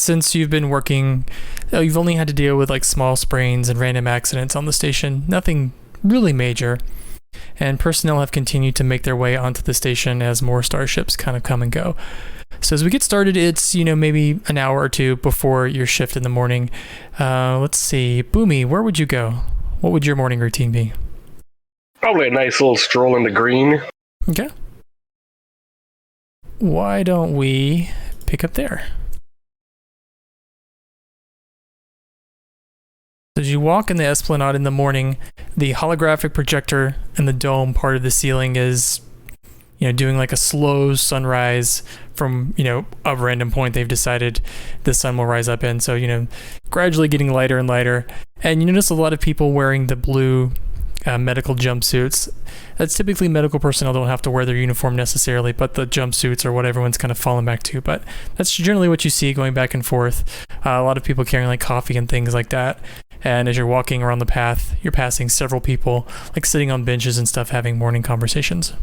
since you've been working, you've only had to deal with like small sprains and random accidents on the station, nothing really major. And personnel have continued to make their way onto the station as more starships kind of come and go. So as we get started, it's, maybe an hour or two before your shift in the morning. Let's see. Boomy, where would you go? What would your morning routine be? Probably a nice little stroll in the green. Okay. Why don't we pick up there? As you walk in the Esplanade in the morning, the holographic projector in the dome part of the ceiling is, doing like a slow sunrise from, a random point they've decided the sun will rise up in. So, gradually getting lighter and lighter. And you notice a lot of people wearing the blue medical jumpsuits. That's typically medical personnel don't have to wear their uniform necessarily, but the jumpsuits are what everyone's kind of fallen back to. But that's generally what you see going back and forth. A lot of people carrying like coffee and things like that. And as you're walking around the path, you're passing several people like sitting on benches and stuff having morning conversations.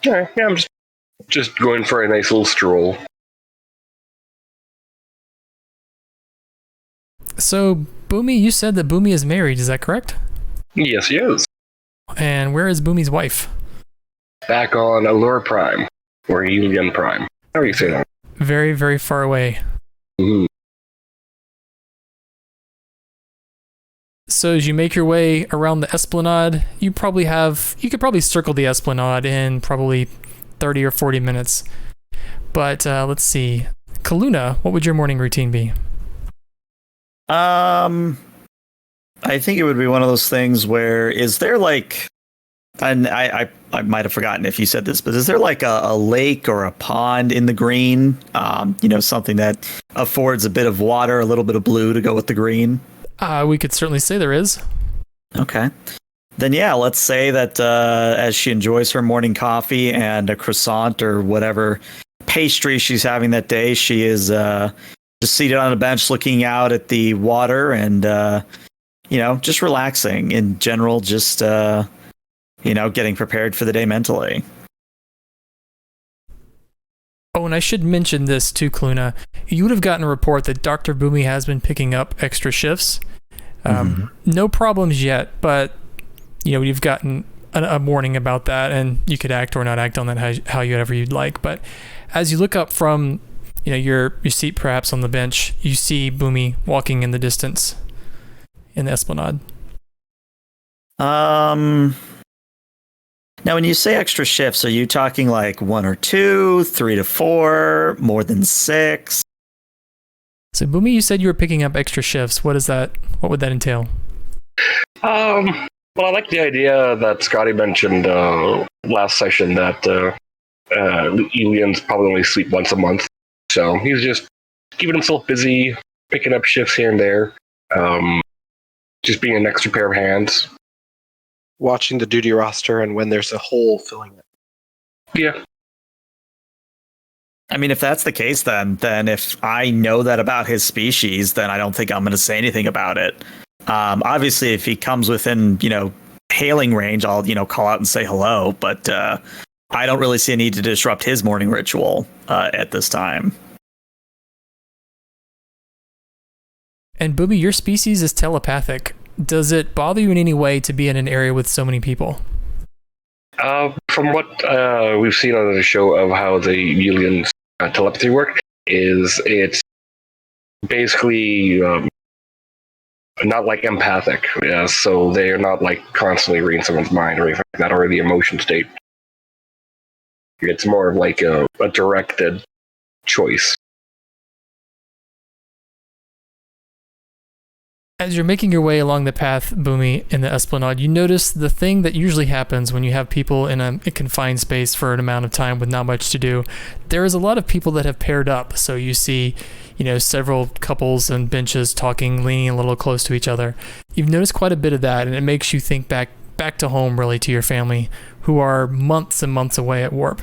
Yeah, I'm just going for a nice little stroll. So, Boomy, you said that Boomy is married, is that correct? Yes, he is. And where is Boomy's wife? Back on Allure Prime, or E01 Prime. How do you say that? Very, very far away. Mm-hmm. So as you make your way around the Esplanade, you could probably circle the Esplanade in probably 30 or 40 minutes. But let's see. Kaluna, what would your morning routine be? I think it would be one of those things where is there like, and I might have forgotten if you said this, but is there like a lake or a pond in the green? Something that affords a bit of water, a little bit of blue to go with the green? We could certainly say there is. Okay. Then yeah, let's say that as she enjoys her morning coffee and a croissant or whatever pastry she's having that day, she is just seated on a bench looking out at the water and, just relaxing in general, just, getting prepared for the day mentally. Oh, and I should mention this too, Kaluna. You would have gotten a report that Dr. Boomy has been picking up extra shifts. No problems yet, but, you've gotten a warning about that, and you could act or not act on that however you'd like. But as you look up from your seat perhaps on the bench, you see Boomy walking in the distance in the Esplanade. Now, when you say extra shifts, are you talking like 1 or 2, 3 to 4, more than 6? So Boomy, you said you were picking up extra shifts. What would that entail? Well, I like the idea that Scotty mentioned last session that aliens probably only sleep once a month. So he's just keeping himself busy, picking up shifts here and there, just being an extra pair of hands. Watching the duty roster and when there's a hole filling it. Yeah. I mean, if that's the case, then if I know that about his species, then I don't think I'm going to say anything about it. Obviously, if he comes within, hailing range, I'll, call out and say hello. But I don't really see a need to disrupt his morning ritual at this time. And Boomy, your species is telepathic. Does it bother you in any way to be in an area with so many people? From what we've seen on the show of how the aliens telepathy work, is it's basically not like empathic. So they're not like constantly reading someone's mind or anything like that, or the emotion state. It's more of like a directed choice. As you're making your way along the path, Boomy, in the Esplanade, you notice the thing that usually happens when you have people in a confined space for an amount of time with not much to do. There is a lot of people that have paired up. So you see, several couples and benches talking, leaning a little close to each other. You've noticed quite a bit of that, and it makes you think back to home, really, to your family, who are months and months away at warp.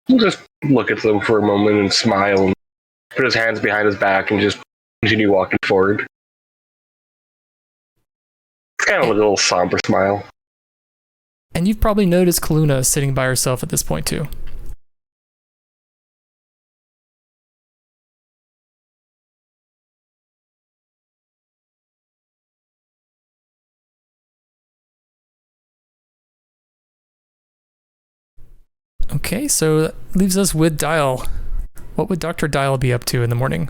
We'll just look at them for a moment and smile and put his hands behind his back and just continue walking forward. It's kind of a little somber smile. And you've probably noticed Kaluna sitting by herself at this point too. Okay, so that leaves us with Dial. What would Dr. Dial be up to in the morning?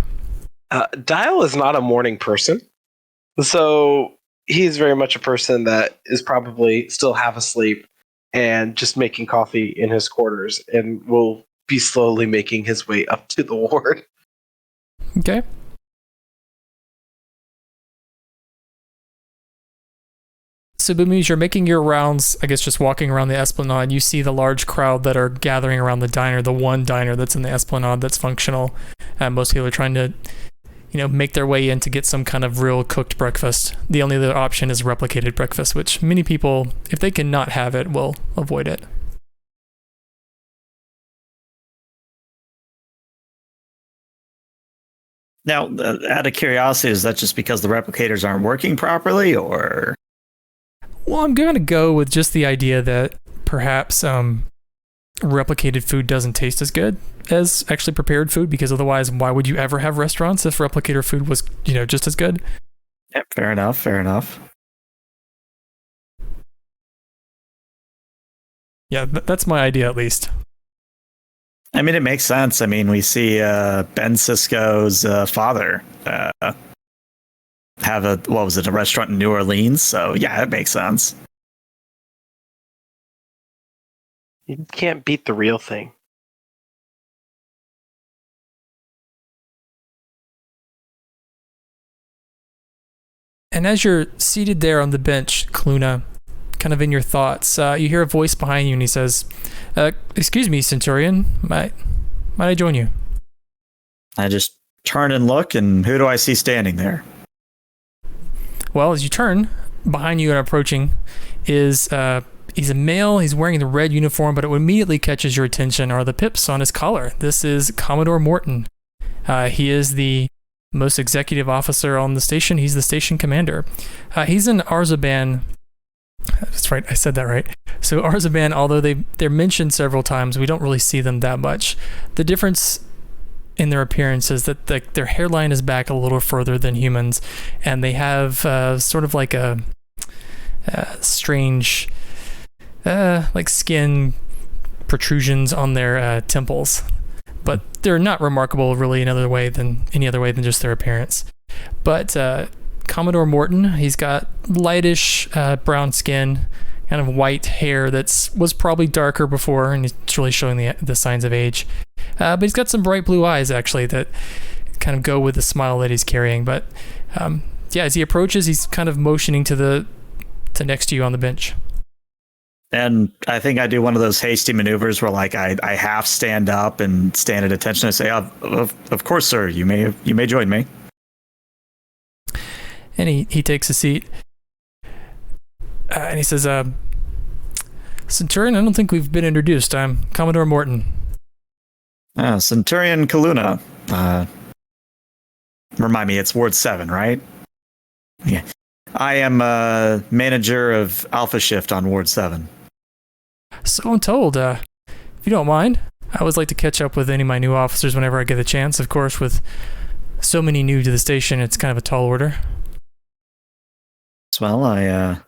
Dial is not a morning person. So he's very much a person that is probably still half asleep and just making coffee in his quarters and will be slowly making his way up to the ward. Okay. So, Boomies, you're making your rounds, I guess just walking around the Esplanade. You see the large crowd that are gathering around the diner, the one diner that's in the Esplanade that's functional. Most people are trying to, make their way in to get some kind of real cooked breakfast. The only other option is replicated breakfast, which many people, if they can not have it, will avoid it. Now, out of curiosity, is that just because the replicators aren't working properly, or? Well, I'm going to go with just the idea that perhaps replicated food doesn't taste as good as actually prepared food, because otherwise, why would you ever have restaurants if replicator food was, just as good? Yep, fair enough, fair enough. Yeah, that's my idea at least. I mean, it makes sense. I mean, we see Ben Sisko's father have a restaurant in New Orleans. So yeah, it makes sense. You can't beat the real thing. And as you're seated there on the bench, Kaluna, kind of in your thoughts, you hear a voice behind you, and he says, "Excuse me, Centurion. Might I join you?" I just turn and look, and who do I see standing there? Well, as you turn, behind you and approaching is he's a male. He's wearing the red uniform, but what immediately catches your attention are the pips on his collar. This is Commodore Morton. He is the most executive officer on the station. He's the station commander. He's an Arzaban. That's right, I said that right. So Arzaban, although they're mentioned several times, we don't really see them that much. The difference in their appearance is that their hairline is back a little further than humans, and they have sort of like a strange like skin protrusions on their temples. But they're not remarkable really any other way than just their appearance. But Commodore Morton, he's got lightish brown skin, kind of white hair was probably darker before, and it's really showing the signs of age. But he's got some bright blue eyes, actually, that kind of go with the smile that he's carrying. But as he approaches, he's kind of motioning to next to you on the bench. And I think I do one of those hasty maneuvers where, like, I half stand up and stand at attention and say, "Of course, sir. You may join me." And he takes a seat. And he says, "Centurion, I don't think we've been introduced. I'm Commodore Morton." Centurion Kaluna. Remind me, it's Ward 7, right? Yeah. I am manager of Alpha Shift on Ward 7. So I'm told. If you don't mind, I always like to catch up with any of my new officers whenever I get the chance. Of course, with so many new to the station, it's kind of a tall order. Well, I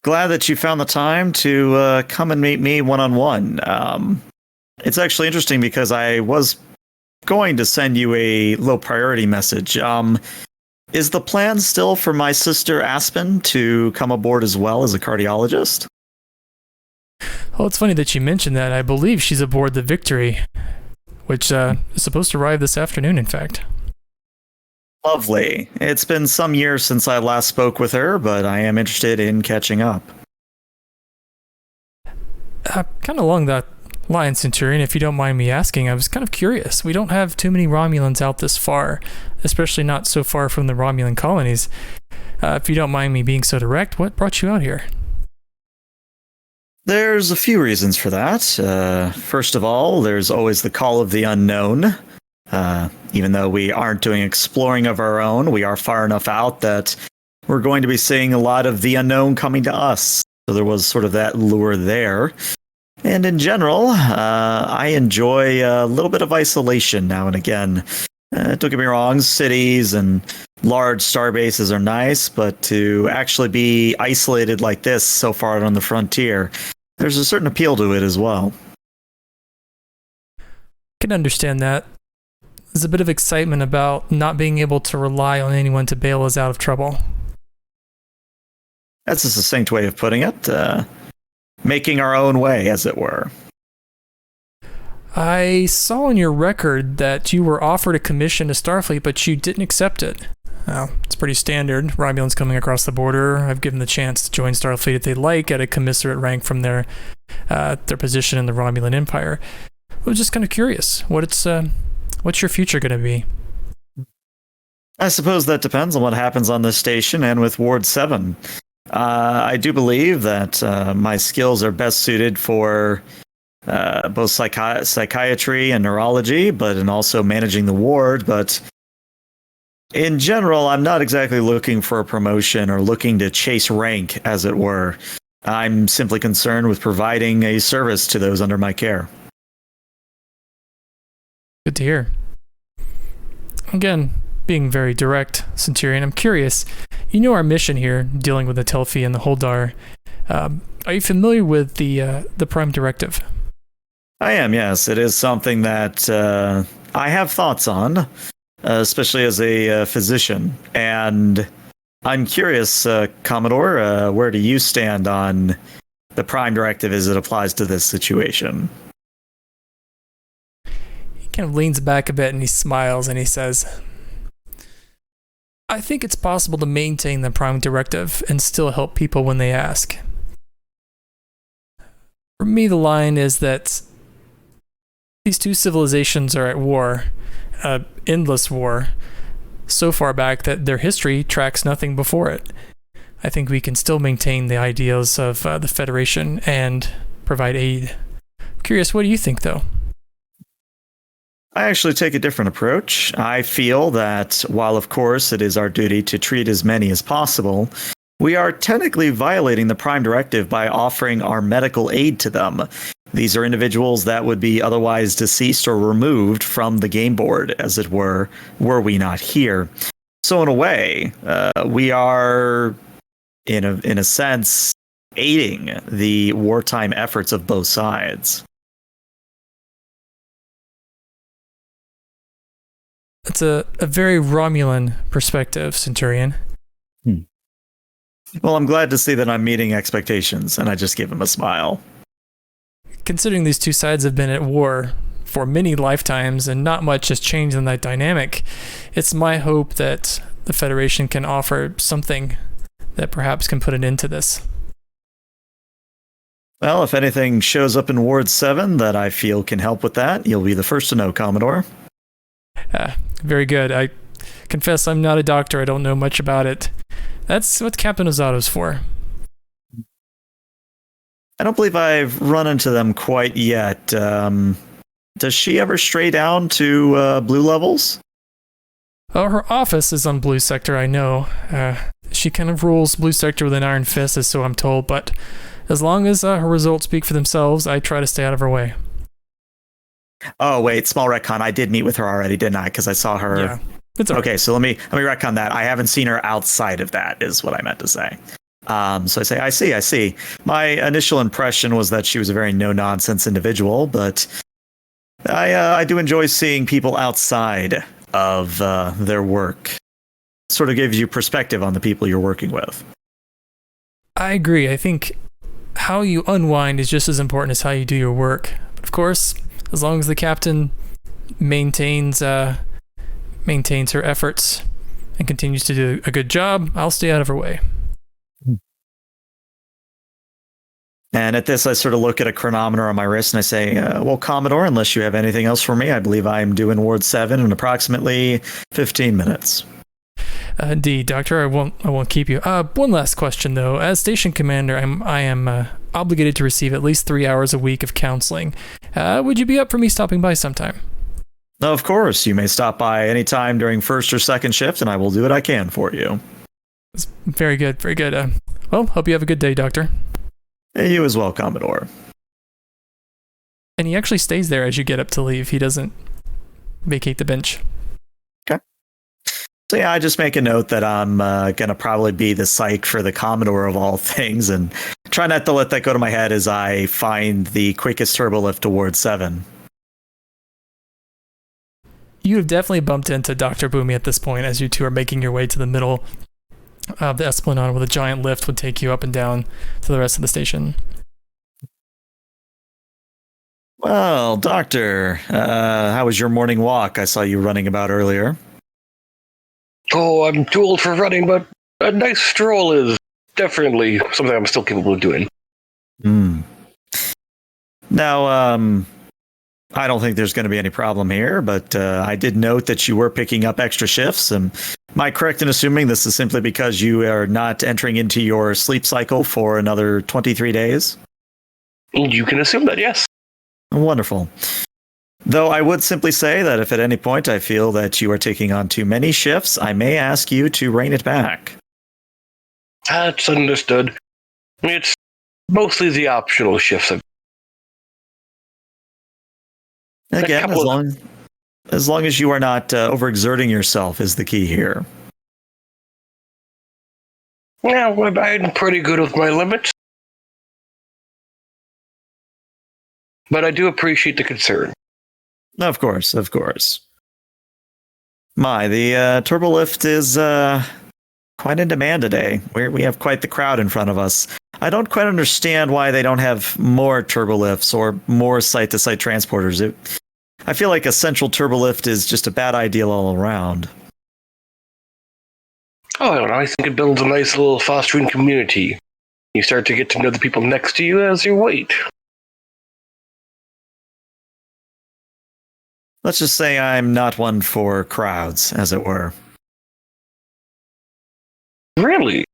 glad that you found the time to come and meet me one-on-one. It's actually interesting because I was going to send you a low priority message. Is the plan still for my sister Aspen to come aboard as well as a cardiologist? Well, it's funny that you mentioned that. I believe she's aboard the Victory, which is supposed to arrive this afternoon, in fact. Lovely. It's been some years since I last spoke with her, but I am interested in catching up. Kind of along that line, Centurion, if you don't mind me asking, I was kind of curious. We don't have too many Romulans out this far, especially not so far from the Romulan colonies. If you don't mind me being so direct, what brought you out here? There's a few reasons for that. First of all, there's always the call of the unknown. Even though we aren't doing exploring of our own, we are far enough out that we're going to be seeing a lot of the unknown coming to us. So there was sort of that lure there. And in general, I enjoy a little bit of isolation now and again. Don't get me wrong, cities and large star bases are nice, but to actually be isolated like this so far out on the frontier, there's a certain appeal to it as well. I can understand that. There's a bit of excitement about not being able to rely on anyone to bail us out of trouble. That's a succinct way of putting it. Making our own way, as it were. I saw on your record that you were offered a commission to Starfleet, but you didn't accept it. Well, it's pretty standard. Romulans coming across the border, I've given the chance to join Starfleet if they like at a commiserate rank from their position in the Romulan Empire. I was just kind of curious. What's your future going to be? I suppose that depends on what happens on this station and with Ward 7. I do believe that my skills are best suited for both psychiatry and neurology, and also managing the ward. But in general, I'm not exactly looking for a promotion or looking to chase rank, as it were. I'm simply concerned with providing a service to those under my care. Good to hear. Again, being very direct, Centurion, I'm curious. You know our mission here, dealing with the Telfi and the Holdar. Are you familiar with the Prime Directive? I am, yes. It is something that I have thoughts on, especially as a physician. And I'm curious, Commodore, where do you stand on the Prime Directive as it applies to this situation? He kind of leans back a bit and he smiles and he says, I think it's possible to maintain the Prime Directive and still help people when they ask. For me, the line is that these two civilizations are at war, endless war, so far back that their history tracks nothing before it. I think we can still maintain the ideals of the Federation and provide aid. I'm curious, what do you think, though? I actually take a different approach. I feel that while, of course, it is our duty to treat as many as possible, we are technically violating the Prime Directive by offering our medical aid to them. These are individuals that would be otherwise deceased or removed from the game board, as it were we not here. So in a way, we are, in a sense, aiding the wartime efforts of both sides. It's a very Romulan perspective, Centurion. Well, I'm glad to see that I'm meeting expectations, and I just give him a smile. Considering these two sides have been at war for many lifetimes and not much has changed in that dynamic, it's my hope that the Federation can offer something that perhaps can put an end to this. Well, if anything shows up in Ward 7 that I feel can help with that, you'll be the first to know, Commodore. Very good. I confess I'm not a doctor. I don't know much about it. That's what Captain Ozato's for. I don't believe I've run into them quite yet. Does she ever stray down to blue levels? Oh, her office is on Blue Sector, I know. She kind of rules Blue Sector with an iron fist, so I'm told, but as long as her results speak for themselves, I try to stay out of her way. Oh, wait, small retcon. I did meet with her already, didn't I? Because I saw her. Yeah, it's all right. Okay, so let me retcon that. I haven't seen her outside of that, is what I meant to say. So I say, I see. My initial impression was that she was a very no-nonsense individual, but I do enjoy seeing people outside of their work. Sort of gives you perspective on the people you're working with. I agree. I think how you unwind is just as important as how you do your work. But of course, as long as the captain maintains her efforts and continues to do a good job, I'll stay out of her way. And at this, I sort of look at a chronometer on my wrist and I say, well, Commodore, unless you have anything else for me, I believe I'm due in Ward 7 in approximately 15 minutes. Indeed, Doctor, I won't keep you. One last question, though. As station commander, I am obligated to receive at least 3 hours a week of counseling. Would you be up for me stopping by sometime? Of course, you may stop by any time during first or second shift, and I will do what I can for you. Very good, very good. Well, hope you have a good day, Doctor. You as well, Commodore. And he actually stays there as you get up to leave. He doesn't vacate the bench. So yeah, I just make a note that I'm going to probably be the psych for the Commodore of all things, and try not to let that go to my head as I find the quickest turbo lift towards 7. You have definitely bumped into Dr. Boomy at this point as you two are making your way to the middle of the Esplanade, where the giant lift would take you up and down to the rest of the station. Well, Doctor, how was your morning walk? I saw you running about earlier. Oh, I'm too old for running, but a nice stroll is definitely something I'm still capable of doing. Now, I don't think there's going to be any problem here, but I did note that you were picking up extra shifts. Am I correct in assuming this is simply because you are not entering into your sleep cycle for another 23 days? You can assume that, yes. Wonderful. Though I would simply say that if at any point I feel that you are taking on too many shifts, I may ask you to rein it back. That's understood. It's mostly the optional shifts. Again, as long as you are not overexerting yourself is the key here. Yeah, I'm pretty good with my limits. But I do appreciate the concern. Of course, of course. The turbo lift is quite in demand today. We have quite the crowd in front of us. I don't quite understand why they don't have more turbo lifts or more site-to-site transporters. I feel like a central turbo lift is just a bad idea all around. Oh, I don't know. I think it builds a nice little fostering community. You start to get to know the people next to you as you wait. Let's just say I'm not one for crowds, as it were. Really?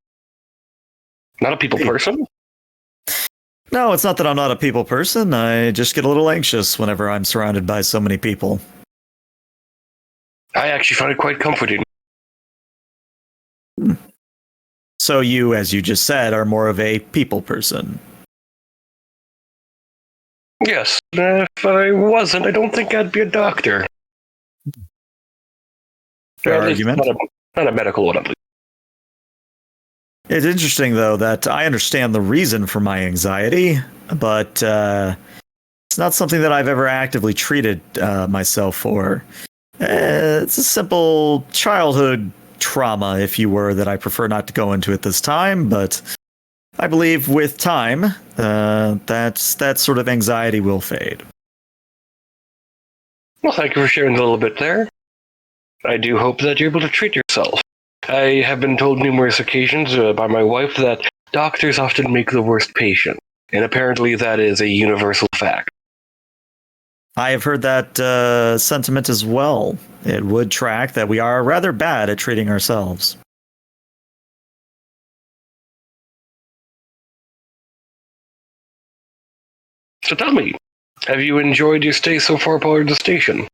Not a people person? No, it's not that I'm not a people person. I just get a little anxious whenever I'm surrounded by so many people. I actually find it quite comforting. So you, as you just said, are more of a people person. Yes, if I wasn't, I don't think I'd be a doctor. Fair At least argument. Not a medical one, at least. It's interesting, though, that I understand the reason for my anxiety, but it's not something that I've ever actively treated myself for. It's a simple childhood trauma, if you were, that I prefer not to go into at this time, but I believe with time, that sort of anxiety will fade. Well, thank you for sharing a little bit there. I do hope that you're able to treat yourself. I have been told numerous occasions by my wife that doctors often make the worst patient, and apparently that is a universal fact. I have heard that sentiment as well. It would track that we are rather bad at treating ourselves. So tell me, have you enjoyed your stay so far aboard the station?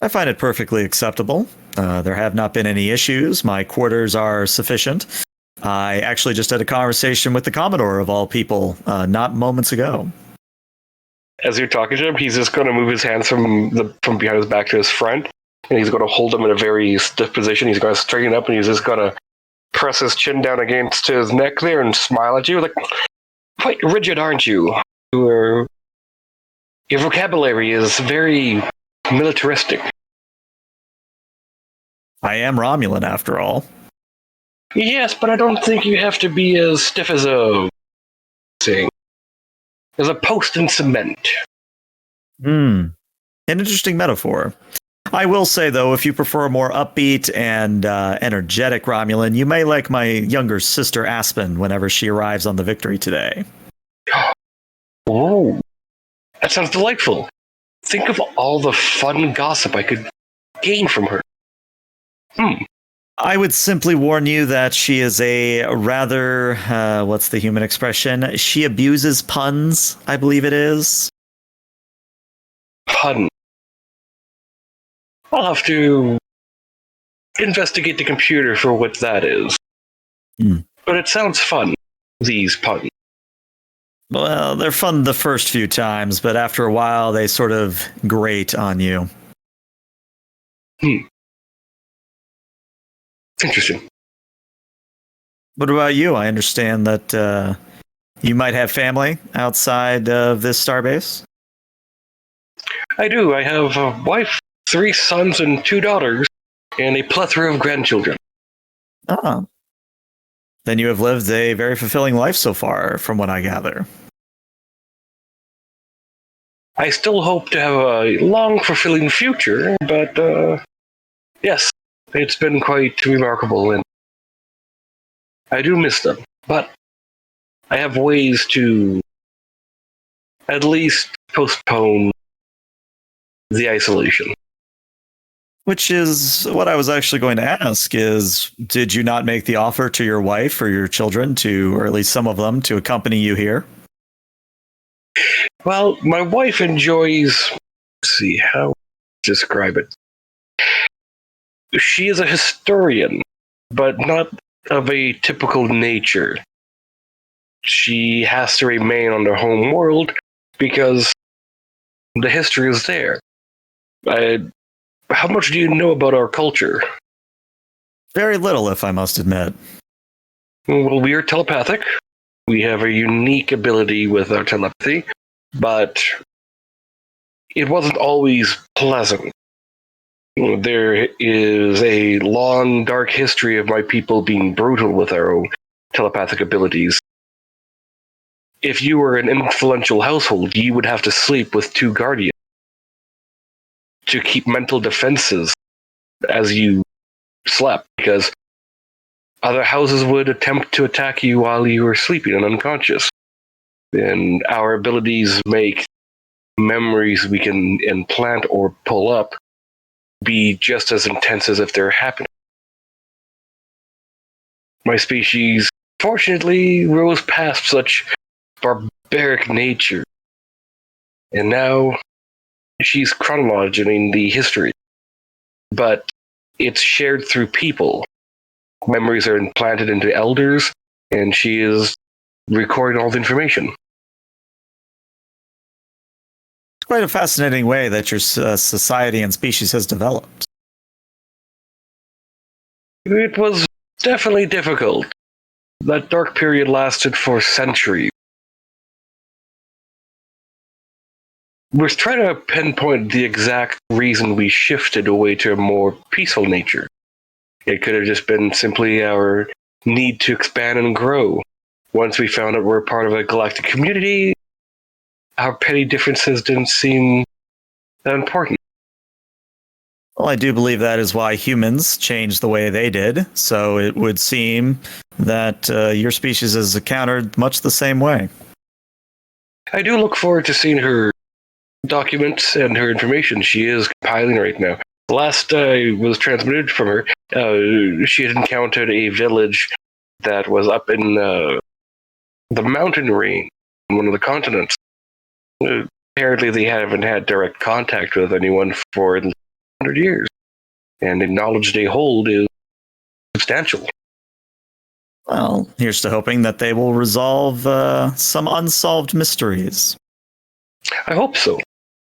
I find it perfectly acceptable. There have not been any issues. My quarters are sufficient. I actually just had a conversation with the Commodore of all people, not moments ago. As you're talking to him, he's just going to move his hands from behind his back to his front, and he's going to hold them in a very stiff position. He's going to straighten up, and he's just going to press his chin down against his neck there and smile at you. Like, quite rigid, aren't you? Your vocabulary is very militaristic. I am Romulan, after all. Yes, but I don't think you have to be as stiff as a post in cement. An interesting metaphor. I will say, though, if you prefer a more upbeat and energetic Romulan, you may like my younger sister Aspen whenever she arrives on the Victory today. Oh, that sounds delightful. Think of all the fun gossip I could gain from her. I would simply warn you that she is a rather, what's the human expression? She abuses puns, I believe it is. Pun. I'll have to investigate the computer for what that is. But it sounds fun, these puns. Well, they're fun the first few times, but after a while, they sort of grate on you. Interesting. What about you? I understand that you might have family outside of this starbase. I do. I have a wife, 3 sons, and 2 daughters, and a plethora of grandchildren. Oh. Then you have lived a very fulfilling life so far, from what I gather. I still hope to have a long, fulfilling future, but yes, it's been quite remarkable, and I do miss them. But I have ways to at least postpone the isolation. Which is what I was actually going to ask is, did you not make the offer to your wife or your children to, or at least some of them, to accompany you here? Well, my wife enjoys, let's see, how to describe it. She is a historian, but not of a typical nature. She has to remain on her home world because the history is there. How much do you know about our culture? Very little, if I must admit. Well, we are telepathic. We have a unique ability with our telepathy, but it wasn't always pleasant. There is a long, dark history of my people being brutal with our own telepathic abilities. If you were an influential household, you would have to sleep with 2 guardians to keep mental defenses as you slept, because other houses would attempt to attack you while you were sleeping and unconscious. And our abilities make memories we can implant or pull up be just as intense as if they're happening. My species, fortunately, rose past such barbaric nature, and now she's chronologizing the history, but it's shared through people. Memories are implanted into elders, and she is recording all the information. It's quite a fascinating way that your society and species has developed. It was definitely difficult. That dark period lasted for centuries. We're trying to pinpoint the exact reason we shifted away to a more peaceful nature. It could have just been simply our need to expand and grow. Once we found out we're part of a galactic community, our petty differences didn't seem that important. Well, I do believe that is why humans changed the way they did. So it would seem that your species is encountered much the same way. I do look forward to seeing her documents and her information she is compiling right now. The last I was transmitted from her, she had encountered a village that was up in the mountain range on one of the continents. Apparently they haven't had direct contact with anyone for 100 years, and the knowledge they hold is substantial. Well, here's to hoping that they will resolve some unsolved mysteries. I hope so.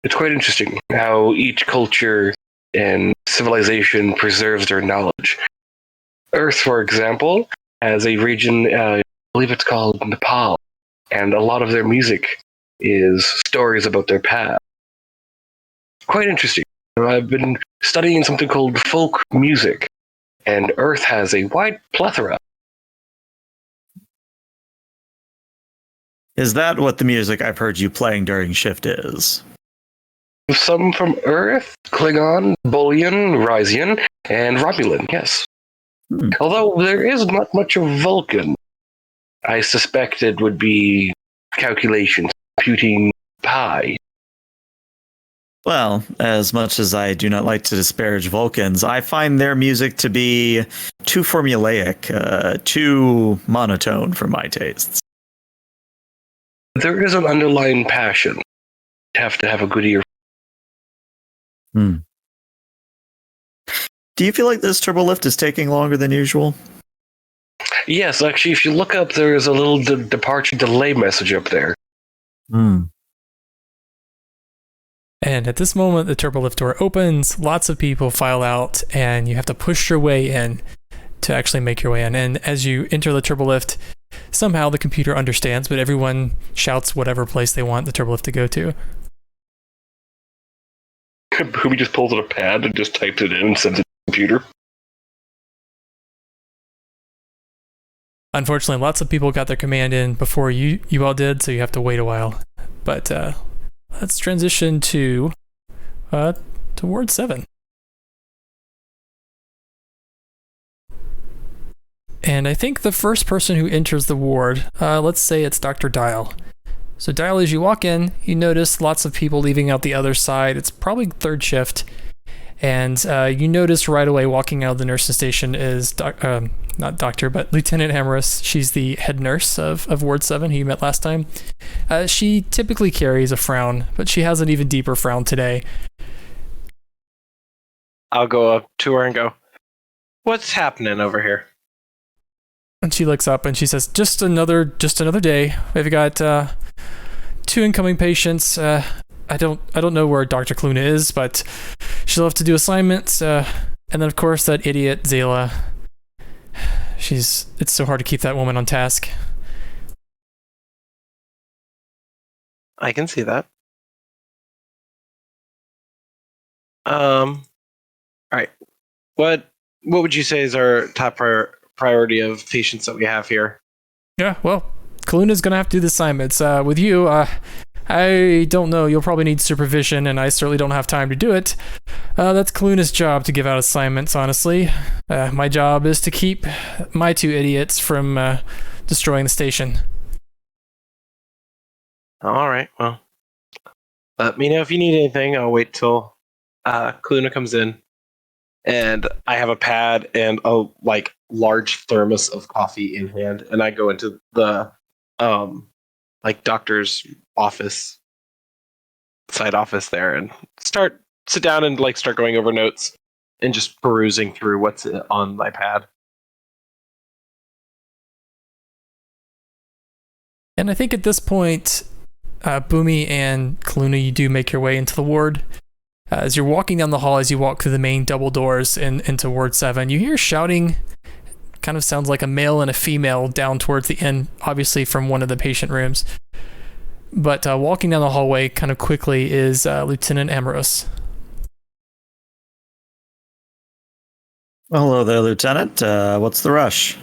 It's quite interesting how each culture and civilization preserves their knowledge. Earth, for example, has a region, I believe it's called Nepal, and a lot of their music is stories about their past. Quite interesting. I've been studying something called folk music, and Earth has a wide plethora. Is that what the music I've heard you playing during shift is? Some from Earth, Klingon, Bolian, Rysian, and Romulan, yes. Although there is not much of Vulcan. I suspect it would be calculations, computing pi. Well, as much as I do not like to disparage Vulcans, I find their music to be too formulaic, too monotone for my tastes. There is an underlying passion. You have to have a good ear. Do you feel like this turbo lift is taking longer than usual? Yes, actually, if you look up, there is a little departure delay message up there. Hmm. And at this moment, the turbolift door opens, lots of people file out, and you have to push your way in to actually make your way in. And as you enter the turbolift, somehow the computer understands, but everyone shouts whatever place they want the turbolift to go to. Boomy just pulls out a pad and just types it in and sends it to the computer. Unfortunately, lots of people got their command in before you all did, so you have to wait a while. But let's transition to Ward 7. And I think the first person who enters the ward, let's say it's Dr. Dial. So Dial, as you walk in, you notice lots of people leaving out the other side. It's probably third shift. And you notice right away walking out of the nursing station is, not doctor, but Lieutenant Amorous. She's the head nurse of Ward 7, who you met last time. She typically carries a frown, but she has an even deeper frown today. I'll go up to her and go, "What's happening over here?" And she looks up and she says, just another day. We've got 2 incoming patients. I don't know where Dr. Cluna is, but she'll have to do assignments. And then of course that idiot Zayla. It's so hard to keep that woman on task. I can see that. All right. What would you say is our top priority of patients that we have here? Yeah, well, Kaluna's gonna have to do the assignments. With you, I don't know. You'll probably need supervision, and I certainly don't have time to do it. That's Kaluna's job to give out assignments, honestly. My job is to keep my 2 idiots from destroying the station. All right. Well, let me know if you need anything. I'll wait till Kaluna comes in, and I have a pad and a large thermos of coffee in hand, and I go into the doctor's office, side office there, and sit down and start going over notes and just perusing through what's on my pad. And I think at this point, Boomy and Kaluna, you do make your way into the ward. As you're walking down the hall, as you walk through the main double doors into Ward 7, you hear shouting. Kind of sounds like a male and a female down towards the end, obviously from one of the patient rooms. But walking down the hallway kind of quickly is Lieutenant Amorous. Well, hello there, Lieutenant. What's the rush?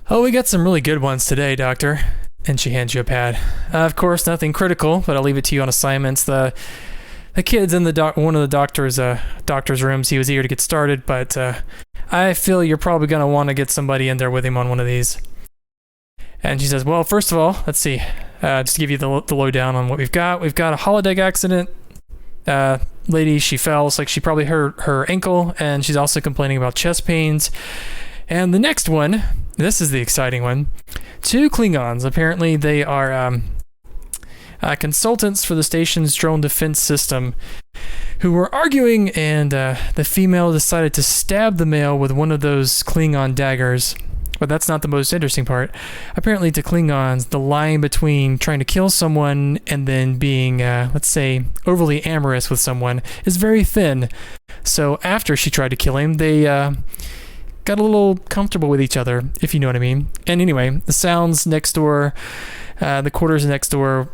Oh, we got some really good ones today, Doctor. And she hands you a pad. Of course, nothing critical, but I'll leave it to you on assignments. The kid's in one of the doctor's rooms. He was eager to get started, but I feel you're probably going to want to get somebody in there with him on one of these. And she says, well, first of all, let's see. Just to give you the lowdown on what we've got. We've got a holodeck accident. Lady, she fell. It's like she probably hurt her ankle, and she's also complaining about chest pains. And the next one, this is the exciting one. 2 Klingons. Apparently, they are consultants for the station's drone defense system who were arguing, and the female decided to stab the male with one of those Klingon daggers. But that's not the most interesting part. Apparently, to Klingons, the line between trying to kill someone and then being, let's say, overly amorous with someone is very thin. So after she tried to kill him, they got a little comfortable with each other, if you know what I mean. And anyway, the sounds next door, the quarters next door,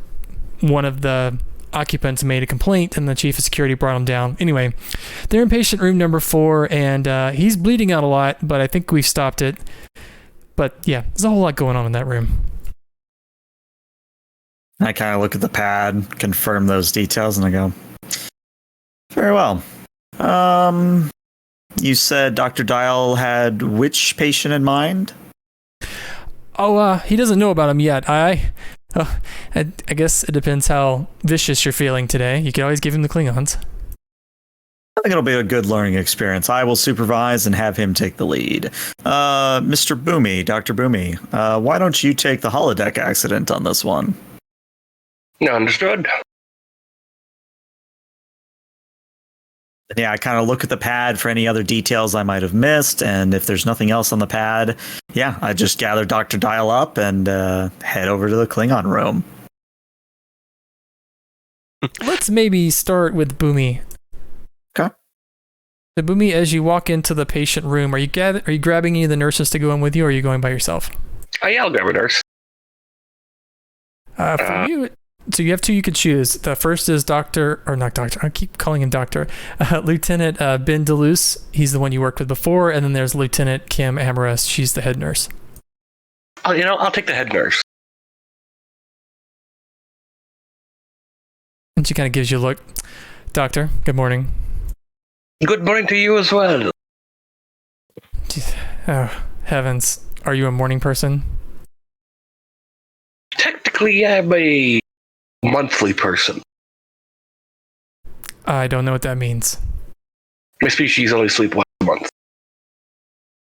one of the occupants made a complaint and the chief of security brought him down. Anyway, they're in patient room number 4, and he's bleeding out a lot, but I think we've stopped it. But yeah, there's a whole lot going on in that room. I kind of look at the pad, confirm those details, and I go, very well. You said Dr. Dial had which patient in mind? Oh, he doesn't know about him yet. I guess it depends how vicious you're feeling today. You could always give him the Klingons. I think it'll be a good learning experience. I will supervise and have him take the lead. Mr. Boomy, Dr. Boomy, why don't you take the holodeck accident on this one? Understood. Yeah, I kind of look at the pad for any other details I might have missed, and if there's nothing else on the pad, yeah, I just gather Dr. Dial up and head over to the Klingon room. let's maybe start with Boomy. Okay. So Boomy, as you walk into the patient room, are you grabbing any of the nurses to go in with you, or are you going by yourself? Yeah, I'll grab a nurse. For you, so you have two you could choose. The first is I keep calling him Doctor. Lieutenant Ben DeLuce. He's the one you worked with before. And then there's Lieutenant Kim Amaras. She's the head nurse. Oh, I'll take the head nurse. And she kind of gives you a look. Doctor, good morning. Good morning to you as well. Jeez. Oh, heavens. Are you a morning person? Technically, I'm a monthly person. I don't know what that means. My species only sleep once a month.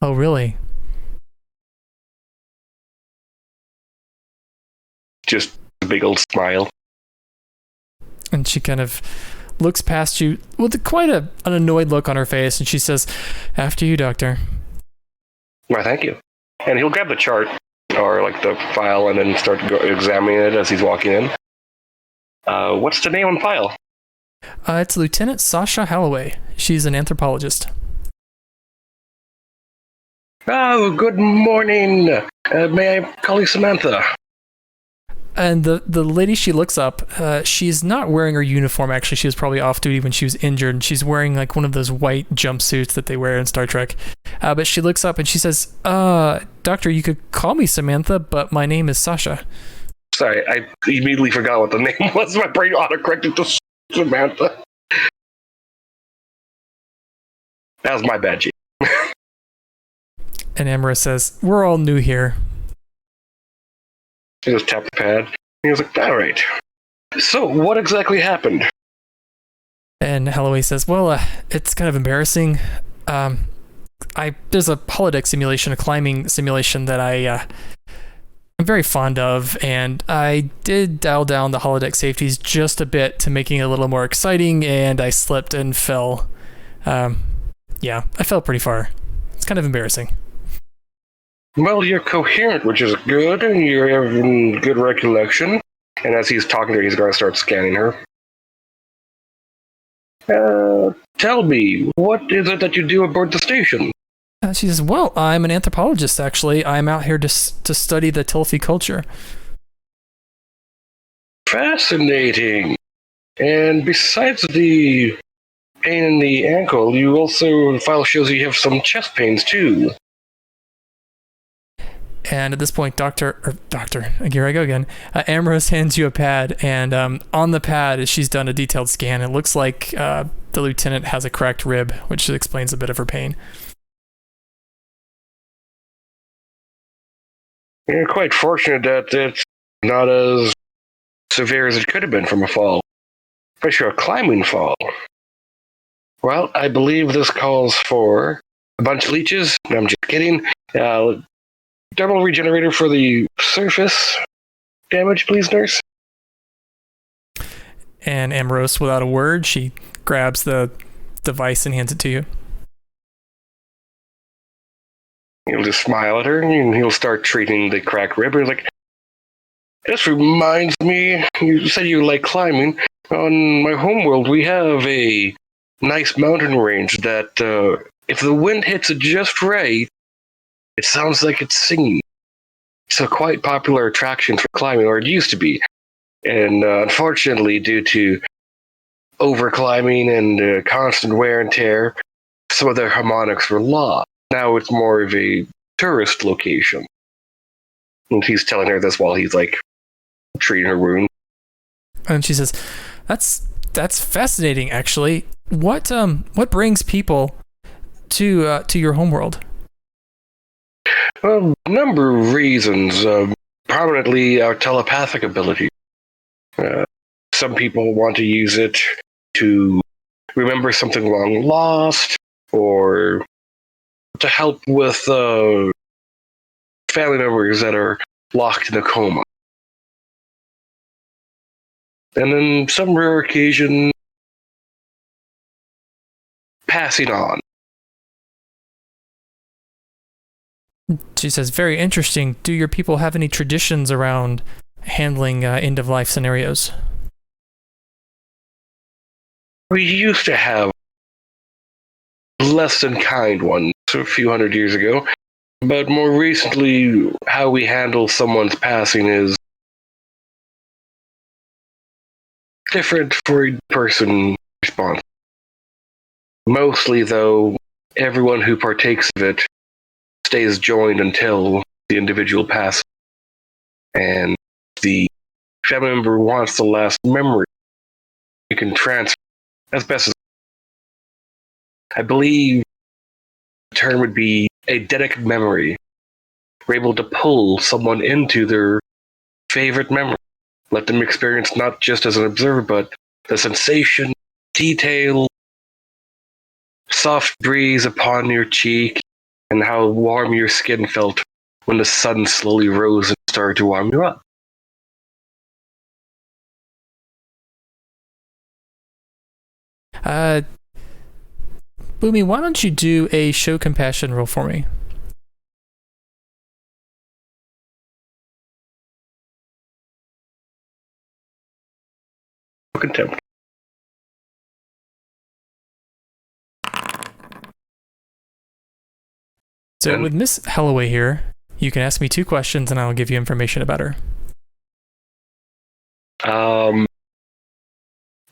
Oh, really? Just a big old smile. And she kind of looks past you with quite an annoyed look on her face, and she says, "After you, Doctor." Why, thank you. And he'll grab the chart, or like the file, and then start examining it as he's walking in. What's the name on file? It's Lieutenant Sasha Holloway. She's an anthropologist. Oh, good morning. May I call you Samantha? And the lady, she looks up, she's not wearing her uniform, actually. She was probably off duty when she was injured, and she's wearing like one of those white jumpsuits that they wear in Star Trek. But she looks up and she says, Doctor, you could call me Samantha, but my name is Sasha. Sorry, I immediately forgot what the name was. My brain autocorrected to Samantha. That was my bad, G. And Amara says, "We're all new here." He just tapped the pad. He was like, all right. So, what exactly happened? And Holloway says, "Well, it's kind of embarrassing. There's a holodeck simulation, a climbing simulation that I'm very fond of, and I did dial down the holodeck safeties just a bit to making it a little more exciting, and I slipped and fell. Yeah, I fell pretty far. It's kind of embarrassing." Well, you're coherent, which is good, and you're having good recollection. And as he's talking to her, he's going to start scanning her. Tell me, what is it that you do aboard the station? She says, "Well, I'm an anthropologist, actually. I'm out here to study the Tilfi culture." Fascinating. And besides the pain in the ankle, you also, the file shows you have some chest pains, too. And at this point, Doctor, here I go again. Ambrose hands you a pad, and on the pad, she's done a detailed scan. It looks like the lieutenant has a cracked rib, which explains a bit of her pain. You're quite fortunate that it's not as severe as it could have been from a fall. Especially a climbing fall. Well, I believe this calls for a bunch of leeches. No, I'm just kidding. Thermal regenerator for the surface damage, please, nurse. And Ambrose, without a word, she grabs the device and hands it to you. He'll just smile at her, and he'll start treating the cracked rib. He's like, "This reminds me, you said you like climbing. On my homeworld, we have a nice mountain range that, if the wind hits it just right, it sounds like it's singing. It's a quite popular attraction for climbing, or it used to be. And unfortunately, due to over-climbing and constant wear and tear, some of their harmonics were lost. Now it's more of a tourist location." And he's telling her this while he's, like, treating her wound. And she says, That's fascinating, actually. What brings people to your homeworld?" Well, a number of reasons. Prominently, our telepathic ability. Some people want to use it to remember something long lost, or to help with family members that are locked in a coma. And then some rare occasion, passing on. She says, "Very interesting. Do your people have any traditions around handling end-of-life scenarios?" We used to have less than kind ones a few hundred years ago, but more recently, how we handle someone's passing is different for each person response. Mostly, though, everyone who partakes of it stays joined until the individual passes, and the family member wants the last memory. You can transfer as best as I believe the term would be eidetic memory. We're able to pull someone into their favorite memory, let them experience not just as an observer, but the sensation, detail, soft breeze upon your cheek, and how warm your skin felt when the sun slowly rose and started to warm you up. Boomy, why don't you do a show compassion roll for me? Contempt. So with Miss Holloway here, you can ask me 2 questions and I'll give you information about her.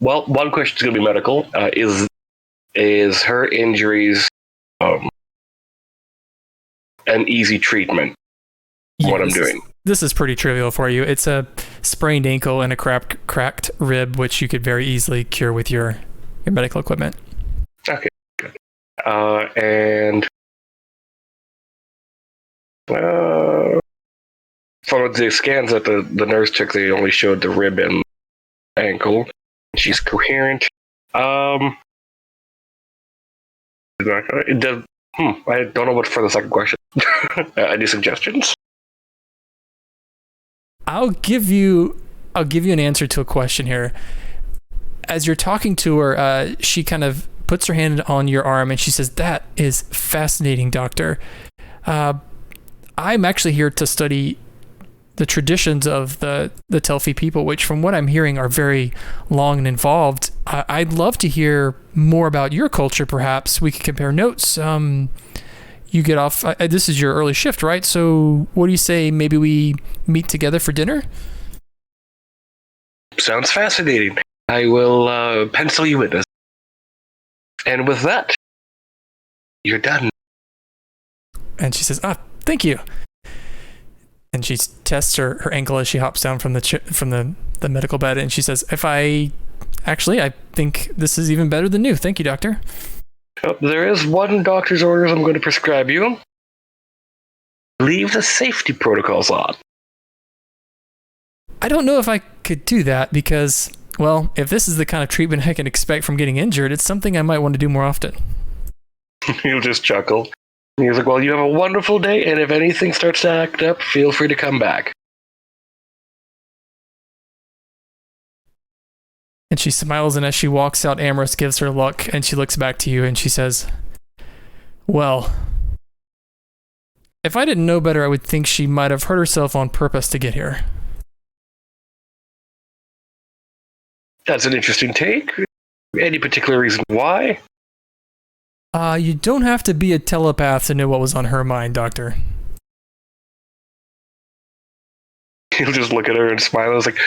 Well, one question is going to be medical. Is her injuries an easy treatment? Yeah, what I'm doing. This is pretty trivial for you. It's a sprained ankle and a cracked rib, which you could very easily cure with your medical equipment. Okay, good. And from the scans that the nurse took, they only showed the rib and ankle. She's coherent. I don't know what for the second question. Any suggestions? I'll give you an answer to a question here. As you're talking to her, she kind of puts her hand on your arm and she says, "That is fascinating, doctor. I'm actually here to study the traditions of the Telfi people, which from what I'm hearing are very long and involved. I'd love to hear more about your culture, perhaps. We could compare notes. You get off, this is your early shift, right? So what do you say, maybe we meet together for dinner?" Sounds fascinating. I will pencil you in this. And with that, you're done. And she says, "Thank you." And she tests her ankle as she hops down from the medical bed, and she says, I think this is even better than new. Thank you, doctor." There is one doctor's orders I'm going to prescribe you. Leave the safety protocols on. I don't know if I could do that because, well, if this is the kind of treatment I can expect from getting injured, it's something I might want to do more often. He'll just chuckle. He's like, "Well, you have a wonderful day, and if anything starts to act up, feel free to come back." And she smiles, and as she walks out, Amorous gives her a look, and she looks back to you, and she says, "Well, if I didn't know better, I would think she might have hurt herself on purpose to get here." That's an interesting take. Any particular reason why? You don't have to be a telepath to know what was on her mind, doctor. He'll just look at her and smile. I was like,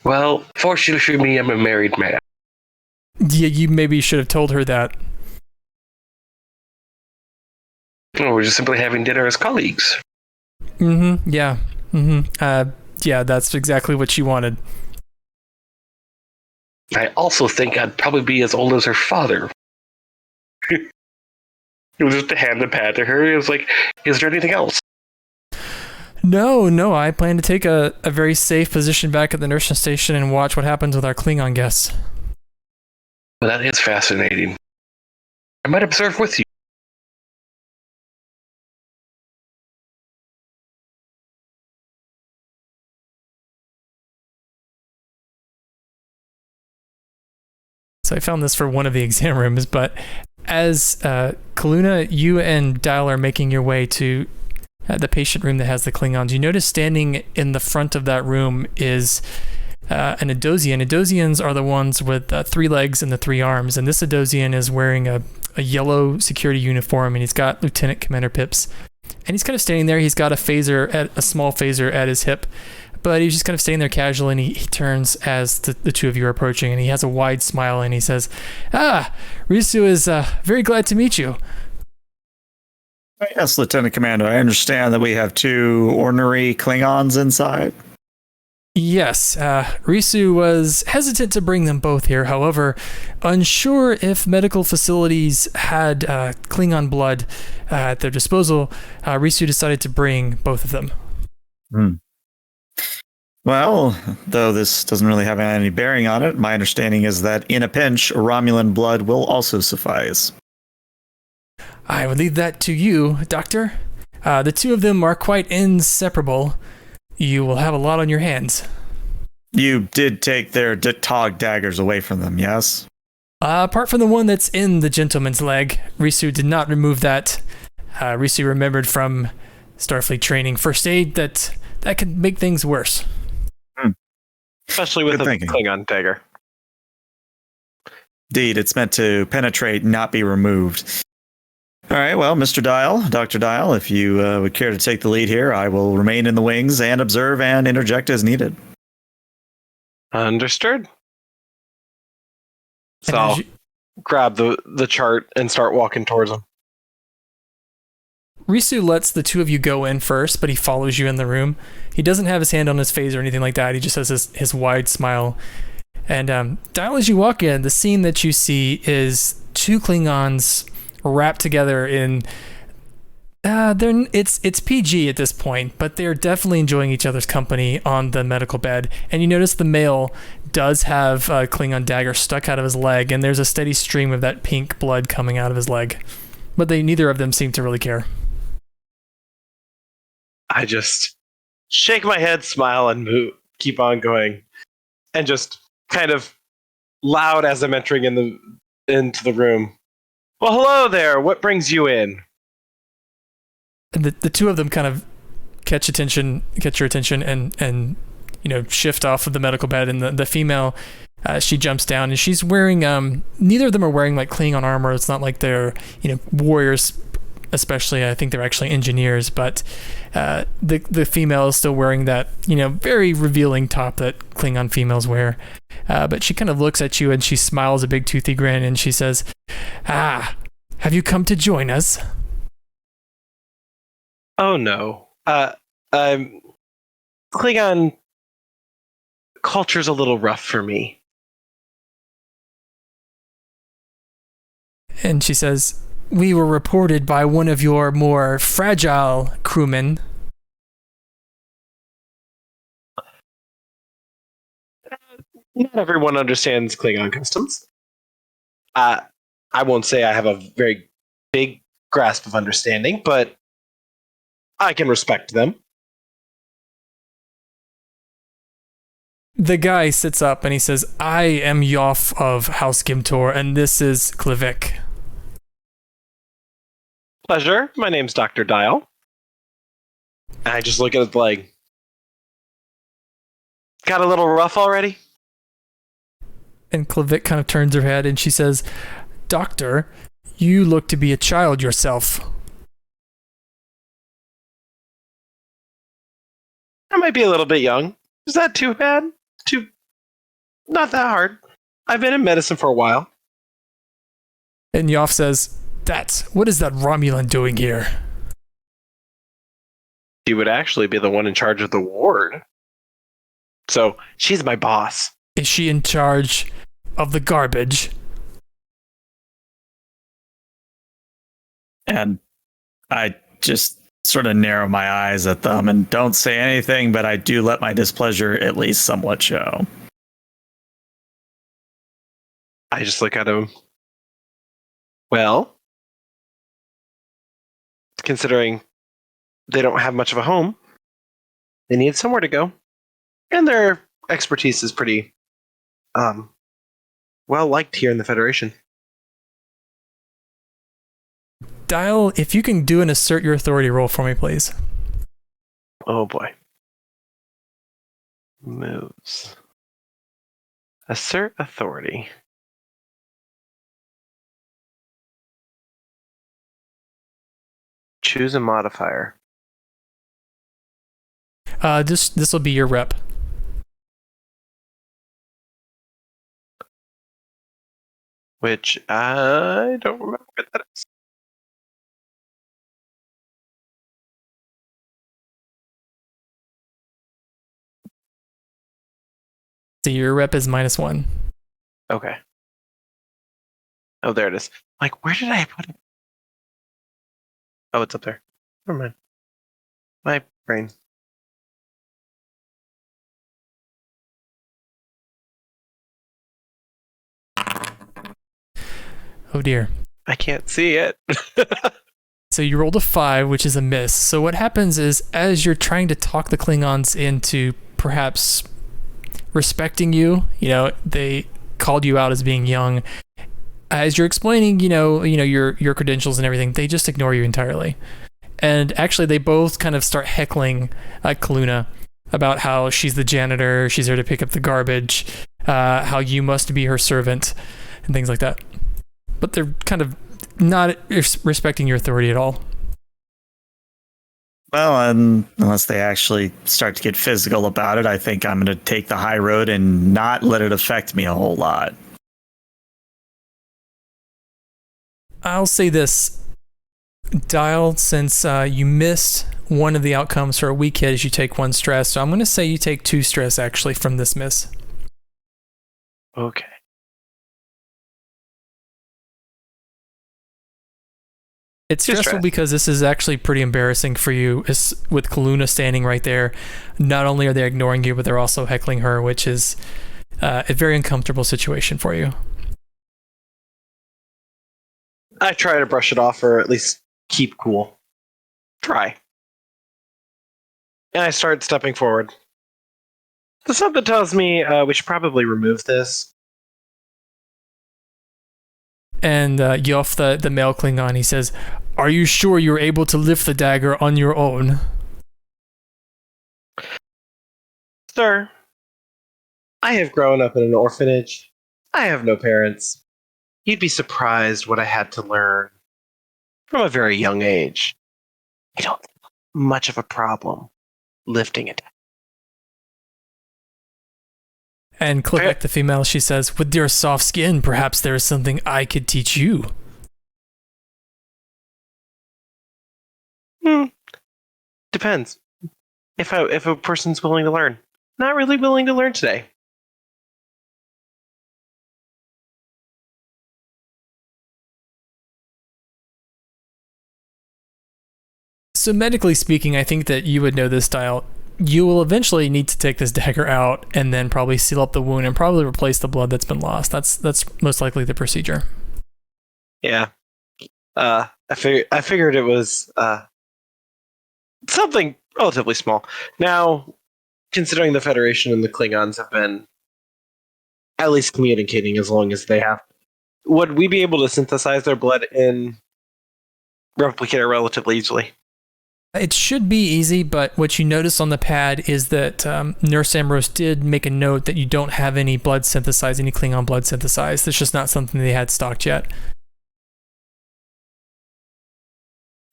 "Well, fortunately for me, I'm a married man." Yeah, you maybe should have told her that. No, we're just simply having dinner as colleagues. Yeah. Yeah, that's exactly what she wanted. I also think I'd probably be as old as her father. It was just a hand the pad to her. It was like, "Is there anything else?" No, I plan to take a very safe position back at the nursing station and watch what happens with our Klingon guests. Well, that is fascinating. I might observe with you. So I found this for one of the exam rooms, but as Kaluna, you and Dial are making your way to the patient room that has the Klingons, you notice standing in the front of that room is an Adosian. Adosians are the ones with 3 legs and the 3 arms, and this Adosian is wearing a yellow security uniform, and he's got Lieutenant Commander Pips. And he's kind of standing there. He's got a small phaser at his hip, but he's just kind of standing there casually, and he turns as the two of you are approaching, and he has a wide smile, and he says, Risu is very glad to meet you. Yes, Lieutenant Commander, I understand that we have 2 ordinary Klingons inside. Yes, Risu was hesitant to bring them both here. However, unsure if medical facilities had Klingon blood at their disposal, Risu decided to bring both of them. Well, though this doesn't really have any bearing on it, my understanding is that in a pinch, Romulan blood will also suffice. I would leave that to you, Doctor. The 2 of them are quite inseparable. You will have a lot on your hands. You did take their Tog daggers away from them, yes? Apart from the one that's in the gentleman's leg, Risu did not remove that. Risu remembered from Starfleet training first aid that could make things worse. Especially with a Klingon dagger. Indeed, it's meant to penetrate, not be removed. All right, well, Mr. Dial, Dr. Dial, if you would care to take the lead here, I will remain in the wings and observe and interject as needed. Understood. So I'll grab the chart and start walking towards him. Risu lets the 2 of you go in first, but he follows you in the room. He doesn't have his hand on his face or anything like that. He just has his wide smile. And Dial, as you walk in, the scene that you see is 2 Klingons wrapped together in it's PG at this point, but they're definitely enjoying each other's company on the medical bed. And you notice the male does have a Klingon dagger stuck out of his leg, and there's a steady stream of that pink blood coming out of his leg. But neither of them seem to really care. I just shake my head, smile, and keep on going, and just kind of loud as I'm entering into the room. Well, hello there. What brings you in? And the 2 of them kind of catch your attention, and shift off of the medical bed. And the female, she jumps down, and she's wearing. Neither of them are wearing like Klingon armor. It's not like they're warriors. Especially, I think they're actually engineers. But the female is still wearing that very revealing top that Klingon females wear. But she kind of looks at you, and she smiles a big toothy grin, and she says, have you come to join us? Oh, no. Klingon culture's a little rough for me. And she says, we were reported by one of your more fragile crewmen. Not everyone understands Klingon customs. I won't say I have a very big grasp of understanding, but I can respect them. The guy sits up and he says, I am Yoff of House Gimtor, and this is Klivik. Pleasure. My name's Dr. Dial. And I just look at his leg. Got a little rough already? And Klivik kind of turns her head and she says, Doctor, you look to be a child yourself. I might be a little bit young. Is that too bad? Not that hard. I've been in medicine for a while. And Yoff says, what is that Romulan doing here? She would actually be the one in charge of the ward. So, she's my boss. Is she in charge of the garbage? And I just sort of narrow my eyes at them and don't say anything, but I do let my displeasure at least somewhat show. I just look at him. Well, considering they don't have much of a home, they need somewhere to go. And their expertise is pretty well liked here in the Federation. Dial, if you can do an assert your authority roll for me, please. Oh boy. Moves. Assert authority. Choose a modifier. This will be your rep. Which I don't remember what that is. So your rep is -1. Okay. Oh, there it is. Like, where did I put it? Oh, it's up there. Never mind. My brain. Oh dear. I can't see it. So you rolled a 5, which is a miss. So what happens is, as you're trying to talk the Klingons into perhaps respecting you, they called you out as being young. As you're explaining, your credentials and everything, they just ignore you entirely. And actually, they both kind of start heckling Kaluna about how she's the janitor, she's there to pick up the garbage, how you must be her servant, and things like that. But they're kind of not respecting your authority at all. Well, unless they actually start to get physical about it, I think I'm going to take the high road and not let it affect me a whole lot. I'll say this, Dial, since you missed one of the outcomes for a weak hit, you take 1 stress. So I'm going to say you take 2 stress, actually, from this miss. Okay. It's stressful because this is actually pretty embarrassing for you, with Kaluna standing right there. Not only are they ignoring you, but they're also heckling her, which is a very uncomfortable situation for you. I try to brush it off, or at least keep cool. Try. And I start stepping forward. So something tells me we should probably remove this. And Yoff, the male Klingon, he says, "Are you sure you're able to lift the dagger on your own?" Sir, I have grown up in an orphanage. I have no parents. You'd be surprised what I had to learn from a very young age. I don't have much of a problem lifting it. And Klivek, the female, she says, "With your soft skin, perhaps there is something I could teach you." Depends. If a person's willing to learn. Not really willing to learn today. So medically speaking, I think that you would know this, Dial. You will eventually need to take this dagger out and then probably seal up the wound and probably replace the blood that's been lost. That's most likely the procedure. Yeah. I figured it was something relatively small. Now, considering the Federation and the Klingons have been at least communicating as long as they have, would we be able to synthesize their blood in Replicator relatively easily? It should be easy, but what you notice on the pad is that Nurse Ambrose did make a note that you don't have any blood synthesized, any Klingon blood synthesized. It's just not something they had stocked yet.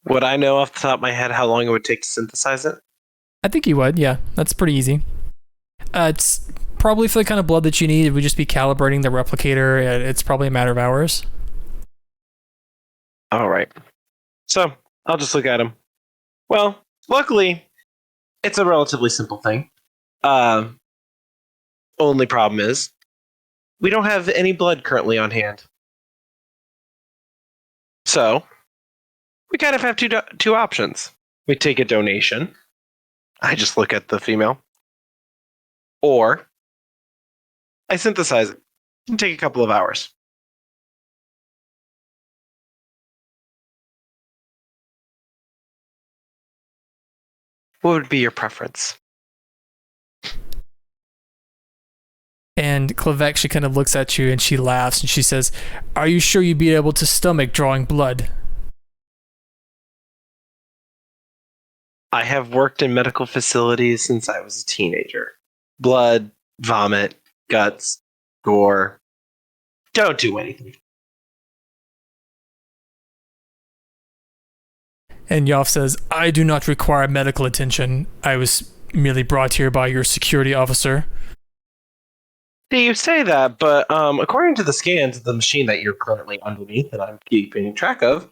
Would I know off the top of my head how long it would take to synthesize it? I think you would, yeah. That's pretty easy. It's probably for the kind of blood that you need. It would just be calibrating the replicator. It's probably a matter of hours. All right. So I'll just look at him. Well, luckily, it's a relatively simple thing. Only problem is, we don't have any blood currently on hand. So, we kind of have two options. We take a donation. I just look at the female. Or, I synthesize it. It'll take a couple of hours. What would be your preference? And Klivek, she kind of looks at you and she laughs and she says, "Are you sure you'd be able to stomach drawing blood?" I have worked in medical facilities since I was a teenager. Blood, vomit, guts. or don't do anything. And Yoff says, I do not require medical attention. I was merely brought here by your security officer. You say that, but according to the scans of the machine that you're currently underneath and I'm keeping track of,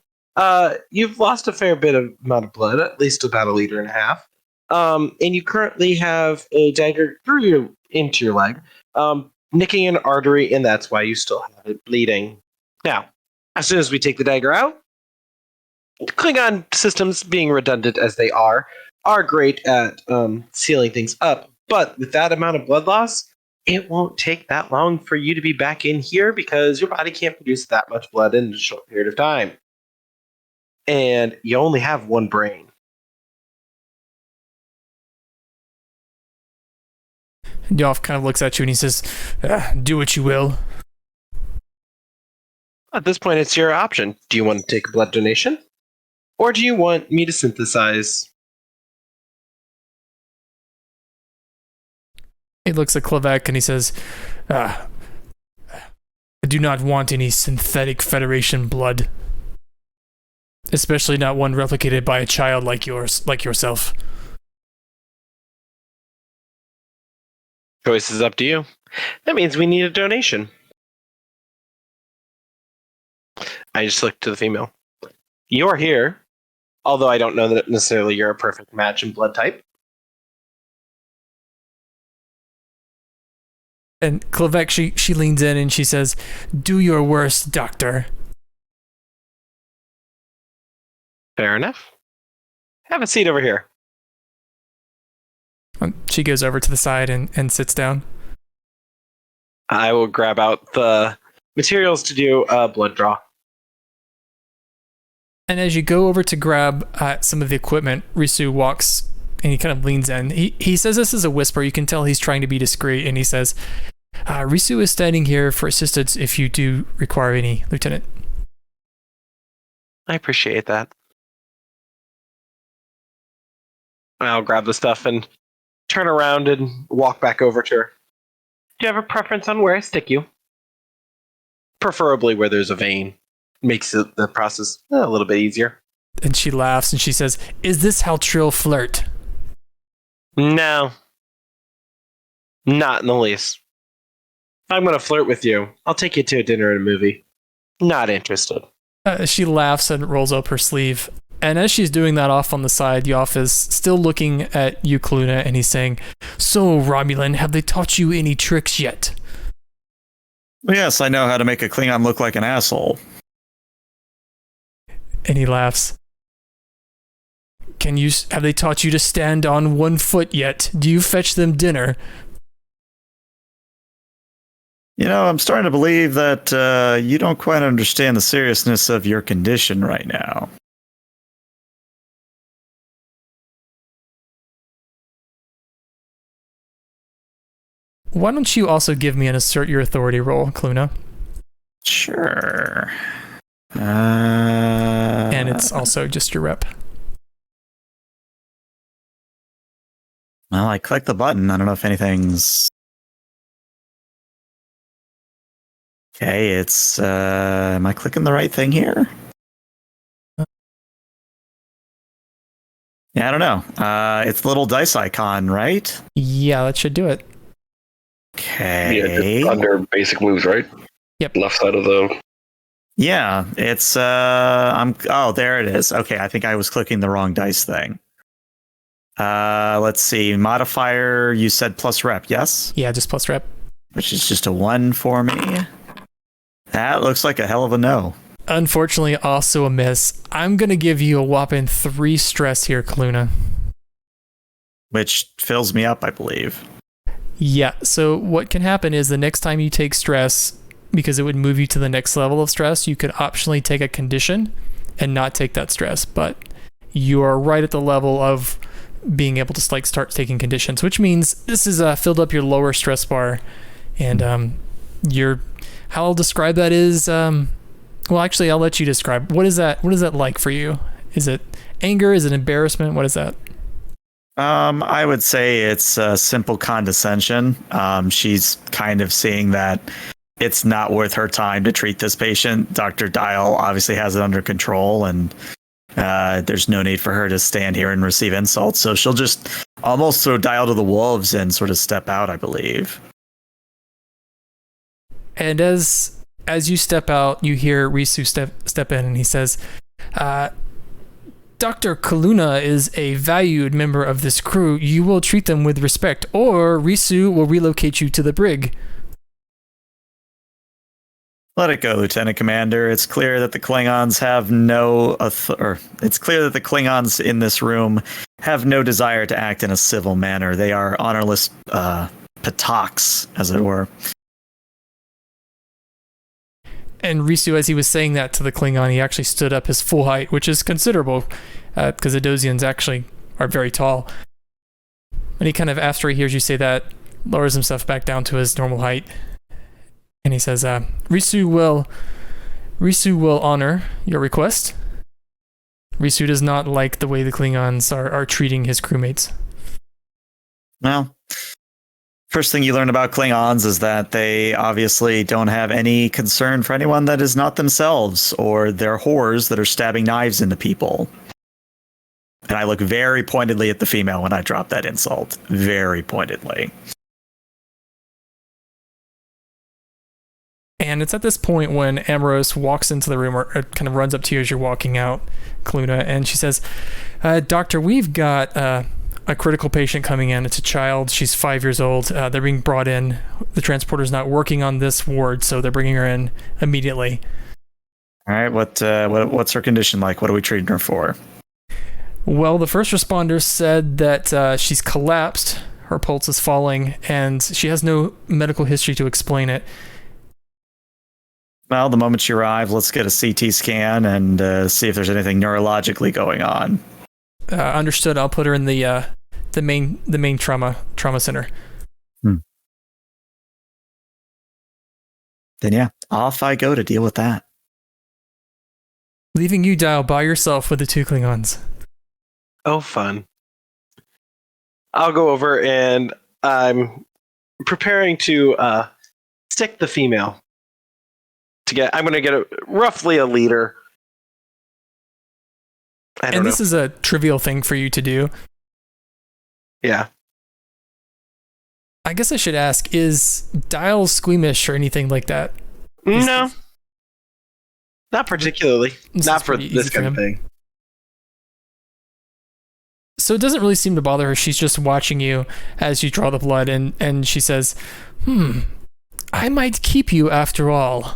you've lost a fair bit of amount of blood, at least about 1.5 liters. And you currently have a dagger into your leg, nicking an artery, and that's why you still have it bleeding. Now, as soon as we take the dagger out, Klingon systems, being redundant as they are great at sealing things up. But with that amount of blood loss, it won't take that long for you to be back in here because your body can't produce that much blood in a short period of time. And you only have one brain. Yoff kind of looks at you and he says, do what you will. At this point, it's your option. Do you want to take a blood donation? Or do you want me to synthesize? He looks at Klavek and he says, I do not want any synthetic Federation blood. Especially not one replicated by a child like yourself. Choice is up to you. That means we need a donation. I just looked to the female. You're here, although I don't know that necessarily you're a perfect match in blood type. And Klavek, she leans in and she says, do your worst, doctor. Fair enough. Have a seat over here. She goes over to the side and sits down. I will grab out the materials to do a blood draw. And as you go over to grab some of the equipment, Risu walks and he kind of leans in. He says this is a whisper. You can tell he's trying to be discreet. And he says, Risu is standing here for assistance if you do require any, Lieutenant. I appreciate that. I'll grab the stuff and turn around and walk back over to her. Do you have a preference on where I stick you? Preferably where there's a vein. Makes the process a little bit easier. And she laughs and she says, is this how Trill flirt? No. Not in the least. If I'm going to flirt with you, I'll take you to a dinner and a movie. Not interested. She laughs and rolls up her sleeve. And as she's doing that off on the side, Yoff is still looking at you, Kaluna, and he's saying, so, Romulan, have they taught you any tricks yet? Yes, I know how to make a Klingon look like an asshole. And he laughs. Have they taught you to stand on one foot yet? Do you fetch them dinner? You know, I'm starting to believe that you don't quite understand the seriousness of your condition right now. Why don't you also give me an assert your authority roll, Kaluna? Sure. And it's also just your rep. Well, I clicked the button. I don't know if anything's... Okay, it's... am I clicking the right thing here? Yeah, I don't know. It's the little dice icon, right? Yeah, that should do it. Okay. Yeah, just under basic moves, right? Yep. Left side of the... Yeah, it's... Oh, there it is. Okay, I think I was clicking the wrong dice thing. Let's see. Modifier, you said plus rep, yes? Yeah, just plus rep. Which is just a 1 for me. That looks like a hell of a no. Unfortunately, also a miss. I'm going to give you a whopping 3 stress here, Kaluna. Which fills me up, I believe. Yeah, so what can happen is the next time you take stress, because it would move you to the next level of stress, you could optionally take a condition and not take that stress. But you are right at the level of being able to start taking conditions, which means this is filled up your lower stress bar. And how I'll describe that is, well, actually, I'll let you describe. What is that like for you? Is it anger? Is it embarrassment? What is that? I would say it's simple condescension. She's kind of seeing that it's not worth her time to treat this patient. Dr. Dial obviously has it under control, and there's no need for her to stand here and receive insults. So she'll just almost throw Dial to the wolves and sort of step out, I believe. And as you step out, you hear Risu step in, and he says, Dr. Kaluna is a valued member of this crew. You will treat them with respect, or Risu will relocate you to the brig. Let it go, Lieutenant Commander. It's clear that the Klingons have it's clear that the Klingons in this room have no desire to act in a civil manner. They are honorless pataks, as it were. And Risu, as he was saying that to the Klingon, he actually stood up his full height, which is considerable, because Adosians actually are very tall. And he kind of, after he hears you say that, lowers himself back down to his normal height. And he says, Risu will honor your request. Risu does not like the way the Klingons are treating his crewmates. Well, first thing you learn about Klingons is that they obviously don't have any concern for anyone that is not themselves, or they're whores that are stabbing knives into people. And I look very pointedly at the female when I drop that insult. Very pointedly. And it's at this point when Amorous walks into the room, or kind of runs up to you as you're walking out, Kaluna, and she says, Doctor, we've got a critical patient coming in. It's a child. She's 5 years old. They're being brought in. The transporter's not working on this ward, so they're bringing her in immediately. All right, what's her condition like? What are we treating her for? Well, the first responder said that she's collapsed, her pulse is falling, and she has no medical history to explain it. Well, the moment she arrives, let's get a CT scan and see if there's anything neurologically going on. Understood. I'll put her in the main trauma center. Then yeah, off I go to deal with that. Leaving you, Dial, by yourself with the two Klingons. Oh, fun. I'll go over and I'm preparing to stick the female. I'm going to get roughly a liter. And this is a trivial thing for you to do. Yeah. I guess I should ask, is Dial squeamish or anything like that? No. Not particularly. Not for this kind of thing. So it doesn't really seem to bother her. She's just watching you as you draw the blood, and she says, I might keep you after all.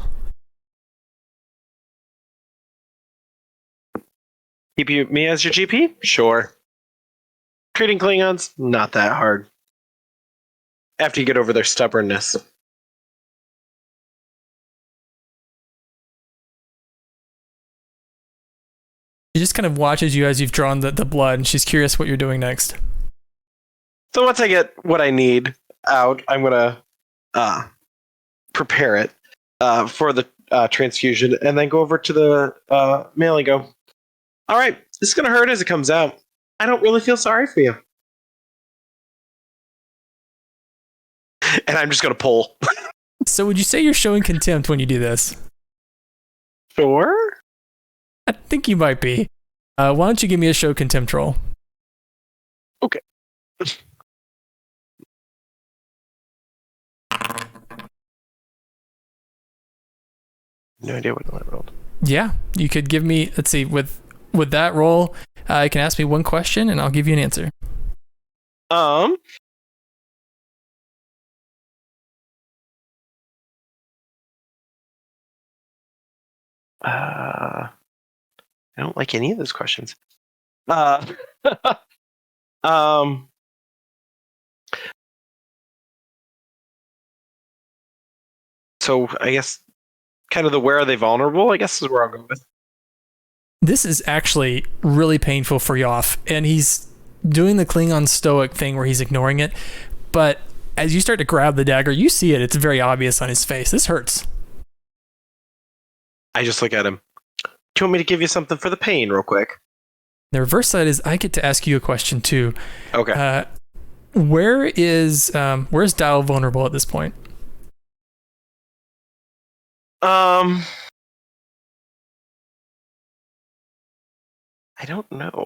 Keep me as your GP? Sure. Treating Klingons? Not that hard. After you get over their stubbornness. She just kind of watches you as you've drawn the blood, and she's curious what you're doing next. So once I get what I need out, I'm going to prepare it for the transfusion, and then go over to the male and go, all right, this is going to hurt as it comes out. I don't really feel sorry for you. And I'm just going to pull. So would you say you're showing contempt when you do this? Sure. I think you might be. Why don't you give me a show contempt roll? Okay. No idea what I rolled. Yeah, you could give me, let's see, with that roll, you can ask me one question and I'll give you an answer. I don't like any of those questions. So I guess kind of the where are they vulnerable, I guess is where I'll go with. This is actually really painful for Yoff, and he's doing the Klingon stoic thing where he's ignoring it, but as you start to grab the dagger, you see it. It's very obvious on his face. This hurts. I just look at him. Do you want me to give you something for the pain real quick? The reverse side is I get to ask you a question too. Okay. Where's Dial vulnerable at this point? I don't know.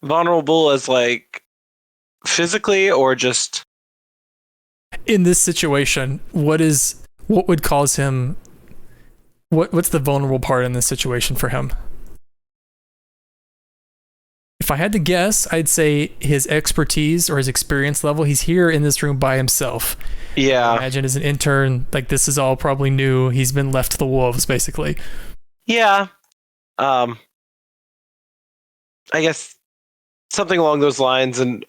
Vulnerable as like physically or just In this situation, what would cause him? What's the vulnerable part in this situation for him? If I had to guess, I'd say his expertise or his experience level. He's here in this room by himself. yeah. I imagine as an intern, like this is all probably new. He's been left to the wolves, basically. Yeah. I guess something along those lines, and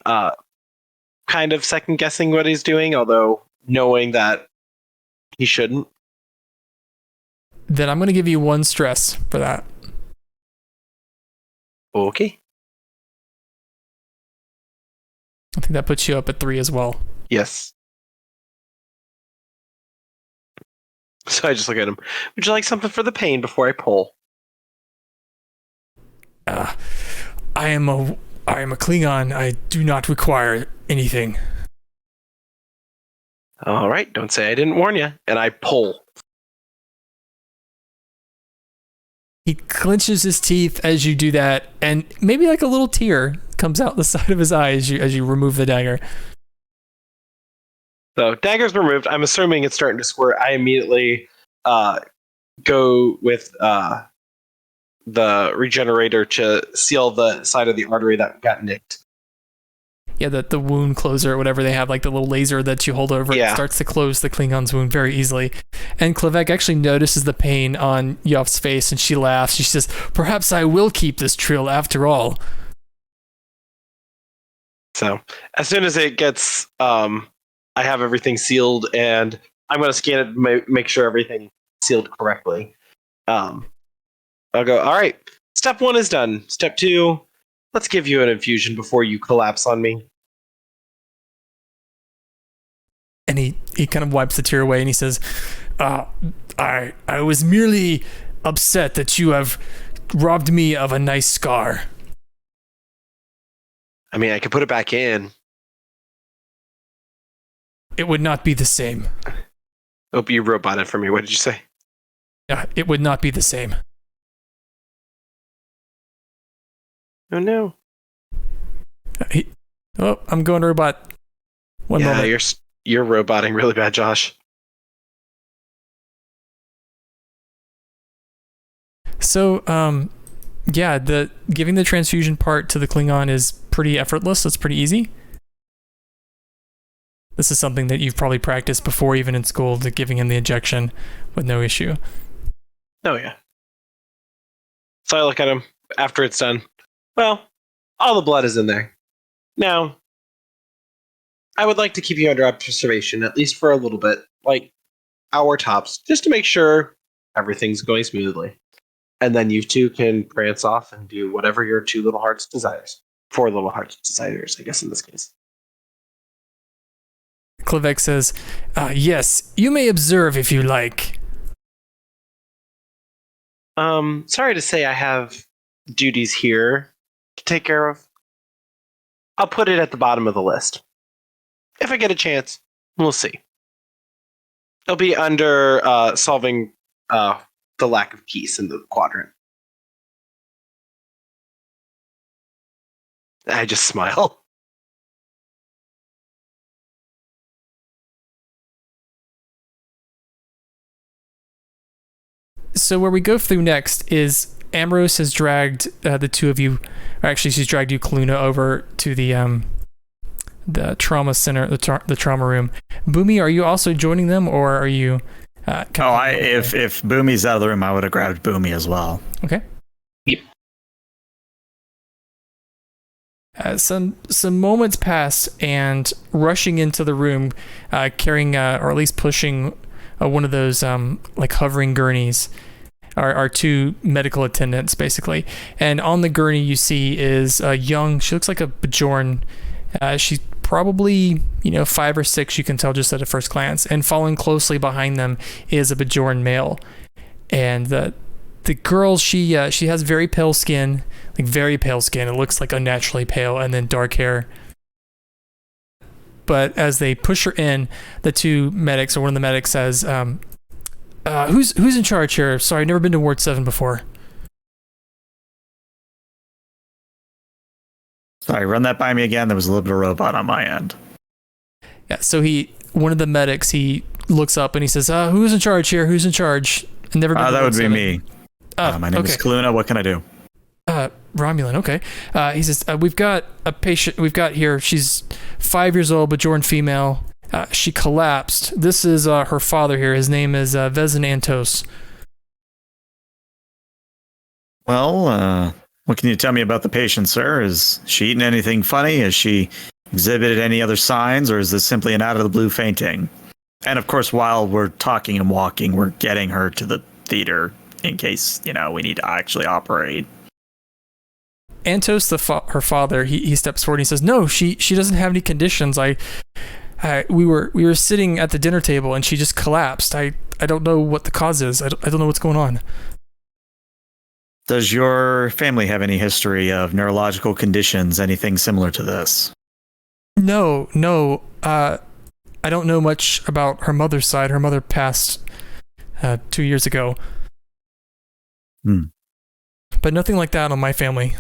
kind of second guessing what he's doing, although knowing that he shouldn't. Then I'm going to give you 1 stress for that. Okay. I think that puts you up at 3 as well. Yes. So I just look at him. Would you like something for the pain before I pull? I am a Klingon. I do not require anything. All right. Don't say I didn't warn you. And I pull. He clenches his teeth as you do that, and maybe like a little tear comes out the side of his eye as you remove the dagger. So dagger's removed. I'm assuming it's starting to squirt. I immediately go with the regenerator to seal the side of the artery that got nicked. Yeah, the wound closer or whatever they have, like the little laser that you hold over it, starts to close the Klingon's wound very easily. And Klevek actually notices the pain on Yoff's face, and she laughs. She says, "Perhaps I will keep this trill after all." So as soon as it gets, I have everything sealed, and I'm going to scan it, make sure everything sealed correctly. I'll go, all right, step 1 is done. Step 2, let's give you an infusion before you collapse on me. And he kind of wipes the tear away, and he says, I was merely upset that you have robbed me of a nice scar." I mean, I could put it back in. It would not be the same. Oh, you robot it for me. What did you say? It would not be the same. Oh, no. I'm going robot. One moment. You're roboting really bad, Josh. So, the giving the transfusion part to the Klingon is pretty effortless. It's pretty easy. This is something that you've probably practiced before, even in school, to giving him the injection with no issue. Oh, yeah. So I look at him after it's done. Well, all the blood is in there. Now, I would like to keep you under observation, at least for a little bit, like hour tops, just to make sure everything's going smoothly. And then you two can prance off and do whatever your 2 little hearts desires. 4 little hearts desires, I guess, in this case. Klevek says, "Yes, you may observe if you like." Sorry to say I have duties here to take care of. I'll put it at the bottom of the list. If I get a chance, we'll see. It'll be under solving the lack of peace in the quadrant. I just smile. So where we go through next is Ambrose has dragged the 2 of you, or actually she's dragged you, Kaluna, over to the trauma center, the trauma room. Boomy, are you also joining them, or are you? If Boomy's out of the room, I would have grabbed Boomy as well. Okay. Yep. Some moments pass, and rushing into the room, carrying or at least pushing one of those like hovering gurneys, are 2 medical attendants basically. And on the gurney you see is a young. She looks like a Bajoran. She's probably 5 or 6. You can tell just at a first glance. And following closely behind them is a Bajoran male. And the girl, she has very pale skin, like very pale skin. It looks like unnaturally pale, and then dark hair. But as they push her in, the two medics, or one of the medics says, who's in charge here? Sorry, I've never been to Ward 7 before. Sorry, run that by me again. There was a little bit of robot on my end. Yeah, so one of the medics, he looks up and he says, who's in charge here? Who's in charge? I've never been to That Ward would be 7. me. My name is Kaluna. What can I do? Romulan, okay. He says, we've got a patient, we've got here, she's 5 years old, Bajoran female. She collapsed. This is her father here. His name is Vezin Antos. Well, what can you tell me about the patient, sir? Is she eating anything funny? Has she exhibited any other signs, or is this simply an out-of-the-blue fainting? And of course, while we're talking and walking, we're getting her to the theater in case, we need to actually operate. Antos, her father, he steps forward and he says, "No, she doesn't have any conditions. We were sitting at the dinner table and she just collapsed. I don't know what the cause is. I don't know what's going on." Does your family have any history of neurological conditions, anything similar to this? No. I don't know much about her mother's side. Her mother passed 2 years ago. But nothing like that on my family.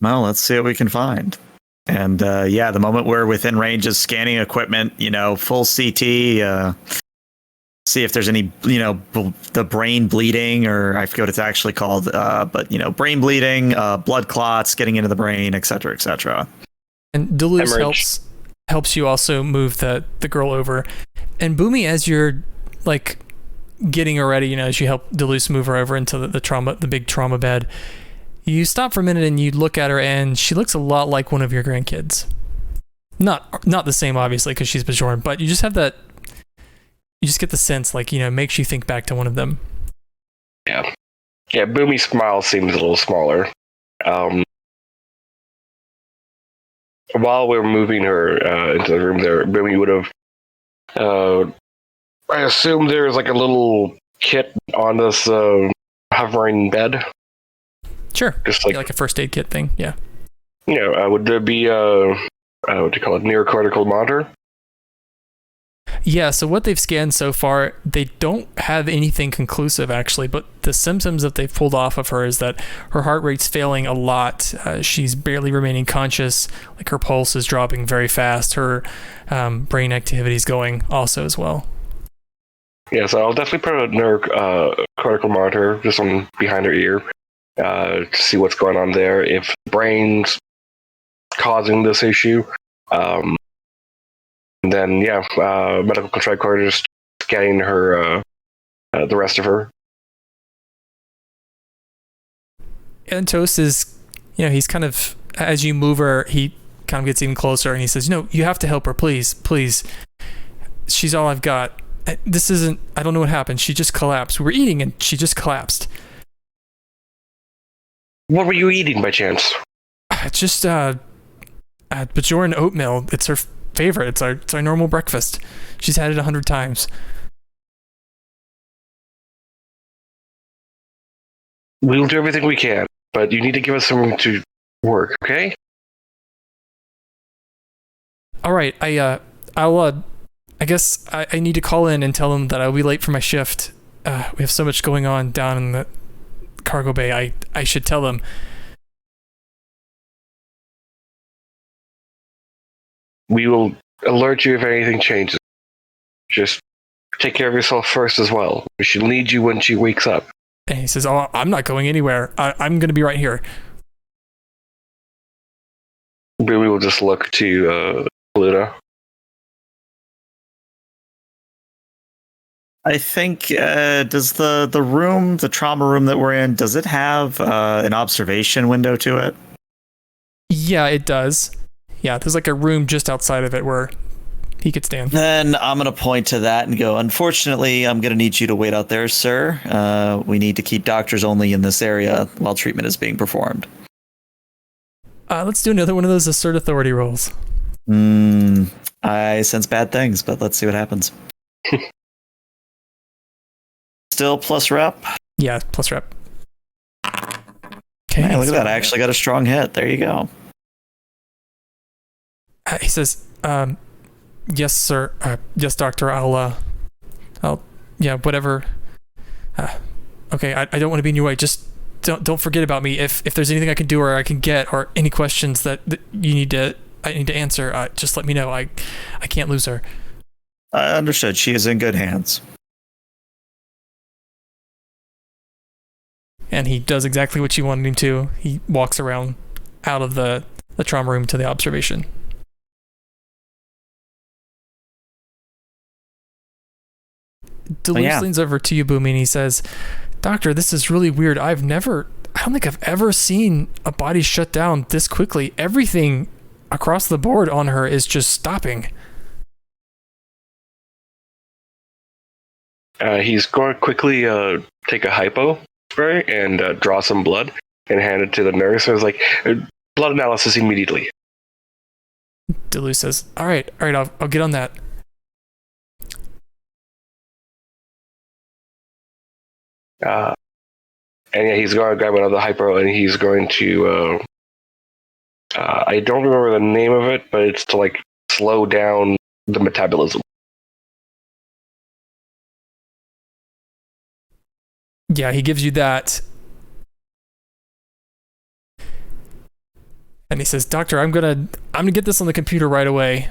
Well, let's see what we can find. And the moment we're within range of scanning equipment, full CT, see if there's any, the brain bleeding, or I forget what it's actually called, but brain bleeding, blood clots getting into the brain, et cetera, et cetera. And Deleuze helps you also move the girl over. And Boomy, as you're like getting her ready, as you help Deleuze move her over into the big trauma bed, you stop for a minute and you look at her, and she looks a lot like one of your grandkids. Not the same, obviously, because she's Bajoran, but you just have that. You just get the sense, makes you think back to one of them. Yeah. Boomy's smile seems a little smaller. While we were moving her into the room there, Boomy would have. I assume there's like a little kit on this hovering bed. Sure. Just like a first aid kit thing. Yeah. Would there be what do you call it? Neurological monitor? Yeah, so what they've scanned so far, they don't have anything conclusive, actually, but the symptoms that they've pulled off of her is that her heart rate's failing a lot. She's barely remaining conscious. Like, her pulse is dropping very fast. Her brain activity is going also as well. Yeah, so I'll definitely put a neurological monitor just on behind her ear to see what's going on there. If the brain's causing this issue, then medical control card is scanning her, the rest of her. Antos is, he's kind of, as you move her, he kind of gets even closer and he says, you have to help her, please. She's all I've got. I don't know what happened. She just collapsed. We were eating and she just collapsed. What were you eating by chance? Just Bajoran oatmeal. It's her favorite. It's our normal breakfast. She's had it 100 times. We'll do everything we can, but you need to give us something to work, okay? All right. I guess I need to call in and tell them that I'll be late for my shift. We have so much going on down in the cargo bay. I should tell them. We will alert you if anything changes. Just take care of yourself first as well. She'll need you when she wakes up. And he says, "Oh, I'm not going anywhere. I'm going to be right here." We will just look to Luna. I think, does the trauma room that we're in, does it have an observation window to it? Yeah, it does. Yeah, there's like a room just outside of it where he could stand. Then I'm going to point to that and go, unfortunately, I'm going to need you to wait out there, sir. We need to keep doctors only in this area while treatment is being performed. Let's do another one of those assert authority rolls. I sense bad things, but let's see what happens. still plus rep? Yeah, plus rep. Okay. Hey, look at that. I actually got a strong hit. There you go. He says, yes, sir. Yes, doctor. Yeah, whatever. Okay, I don't want to be in your way. Just don't forget about me. If there's anything I can do or I can get or any questions that I need to answer, just let me know. I can't lose her. Understood. She is in good hands. And he does exactly what you wanted him to. He walks around out of the trauma room to the observation. Deleuze leans over to you, Boomy, and he says, Doctor, this is really weird. I don't think I've ever seen a body shut down this quickly. Everything across the board on her is just stopping. He's going to quickly take a hypo spray and draw some blood and hand it to the nurse. I was like, blood analysis immediately. Deleuze says, all right, I'll get on that. And yeah, he's going to grab another hypo and he's going to I don't remember the name of it, but it's to like slow down the metabolism. Yeah, he gives you that. And he says, Doctor, I'm gonna get this on the computer right away.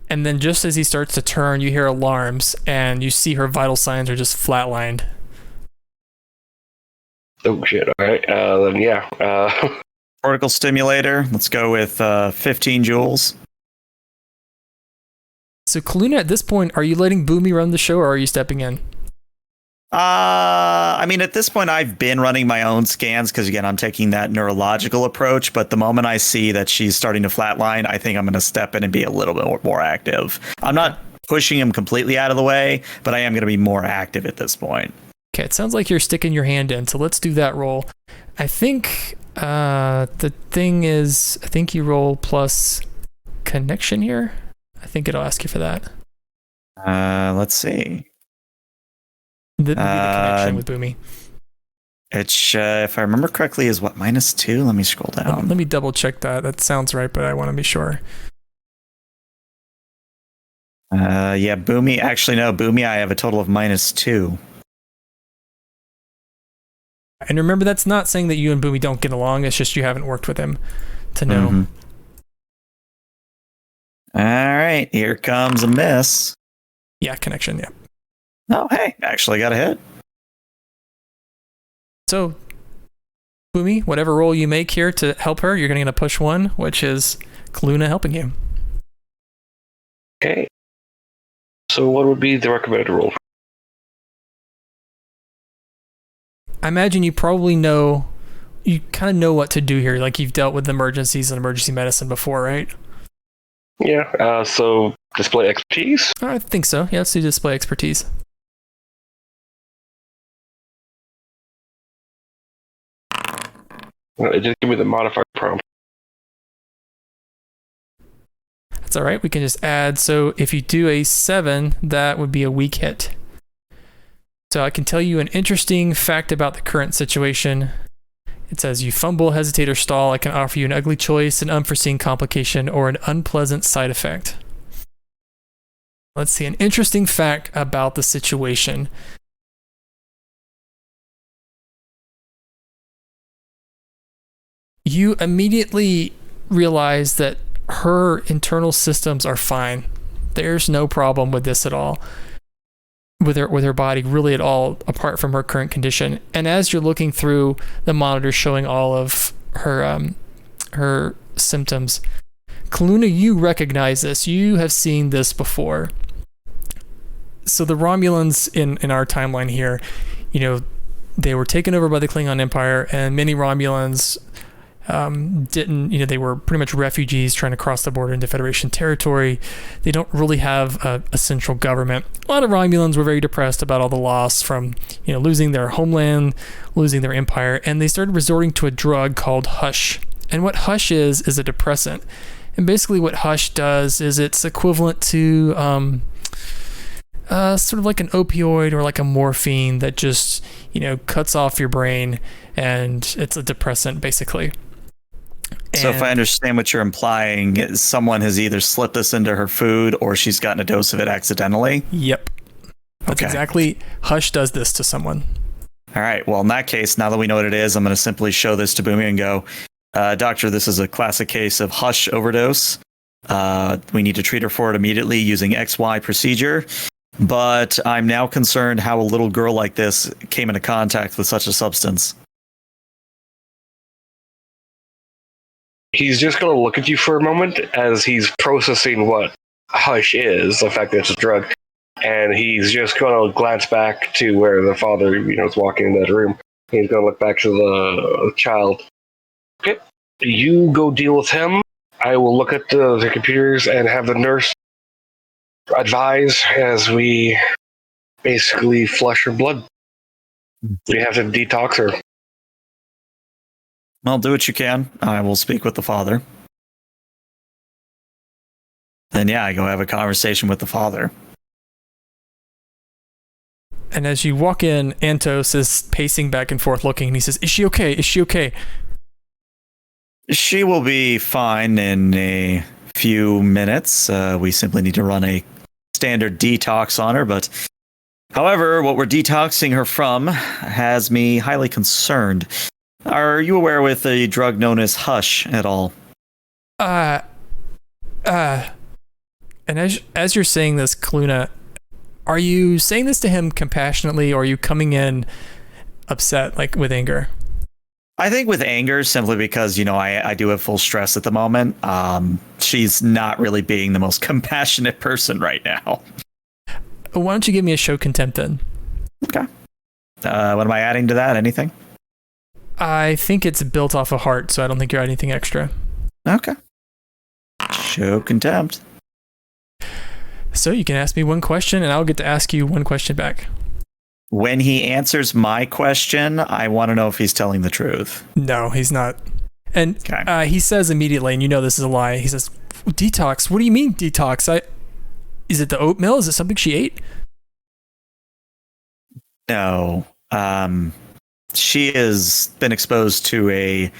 And then just as he starts to turn, you hear alarms and you see her vital signs are just flatlined. Oh shit, alright. Then yeah. Cortical stimulator. Let's go with 15 joules. So Kaluna, at this point, are you letting Boomy run the show or are you stepping in? I mean, at this point, I've been running my own scans because, again, I'm taking that neurological approach. But the moment I see that she's starting to flatline, I think I'm going to step in and be a little bit more active. I'm not pushing him completely out of the way, but I am going to be more active at this point. Okay, it sounds like you're sticking your hand in, so let's do that roll. I think the thing is, I think you roll plus connection here. I think it'll ask you for that. Let's see. The connection with Boomy. It's, if I remember correctly, is what, -2? Let me scroll down. Let me double check that. That sounds right, but I want to be sure. Yeah, Boomy. Actually, no, Boomy, I have a total of -2. And remember, that's not saying that you and Boomy don't get along. It's just you haven't worked with him to know. Mm-hmm. All right, here comes a miss. Yeah, connection, yeah. Oh, hey, actually got a hit. So, Boomy, whatever roll you make here to help her, you're going to push 1, which is Kaluna helping you. Okay. So what would be the recommended roll? I imagine you probably know, you kind of know what to do here. Like you've dealt with emergencies and emergency medicine before, right? Yeah, so display expertise? I think so. Yeah, let's do display expertise. It didn't give me the modifier prompt. That's all right. We can just add. So if you do a 7, that would be a weak hit. So I can tell you an interesting fact about the current situation. It says you fumble, hesitate, or stall. I can offer you an ugly choice, an unforeseen complication, or an unpleasant side effect. Let's see. An interesting fact about the situation. You immediately realize that her internal systems are fine. There's no problem with this at all. With her body really at all, apart from her current condition. And as you're looking through the monitor showing all of her symptoms, Kaluna, you recognize this. You have seen this before. So the Romulans in our timeline here, they were taken over by the Klingon Empire, and many Romulans didn't, they were pretty much refugees trying to cross the border into Federation territory. They don't really have a central government. A lot of Romulans were very depressed about all the loss from, losing their homeland, losing their empire, and they started resorting to a drug called Hush. And what Hush is a depressant. And basically what Hush does is it's equivalent to sort of like an opioid or like a morphine that just, cuts off your brain, and it's a depressant basically. So if I understand what you're implying, someone has either slipped this into her food or she's gotten a dose of it accidentally? Yep. That's exactly. Hush does this to someone. All right. Well, in that case, now that we know what it is, I'm going to simply show this to Boomy and go, Doctor, this is a classic case of Hush overdose. We need to treat her for it immediately using XY procedure. But I'm now concerned how a little girl like this came into contact with such a substance. He's just going to look at you for a moment as he's processing what Hush is, the fact that it's a drug, and he's just going to glance back to where the father, is walking in that room. He's going to look back to the child. Okay, you go deal with him. I will look at the computers and have the nurse advise as we basically flush her blood. We have to detox her. Well, do what you can. I will speak with the father. Then, yeah, I go have a conversation with the father. And as you walk in, Antos is pacing back and forth looking, and he says, "Is she okay? Is she okay?" She will be fine in a few minutes. We simply need to run a standard detox on her, but however, what we're detoxing her from has me highly concerned. Are you aware with a drug known as Hush at all? And as you're saying this, Kaluna, are you saying this to him compassionately, or are you coming in upset, like with anger? I think with anger, simply because, I do have full stress at the moment. She's not really being the most compassionate person right now. Why don't you give me a show contempt then? Okay. What am I adding to that? Anything? I think it's built off a heart, so I don't think you're adding anything extra. Okay. Show contempt. So you can ask me one question, and I'll get to ask you one question back. When he answers my question, I want to know if he's telling the truth. No, he's not. And okay. He says immediately, and this is a lie, he says, "Detox? What do you mean detox? Is it the oatmeal? Is it something she ate?" No. She has been exposed to a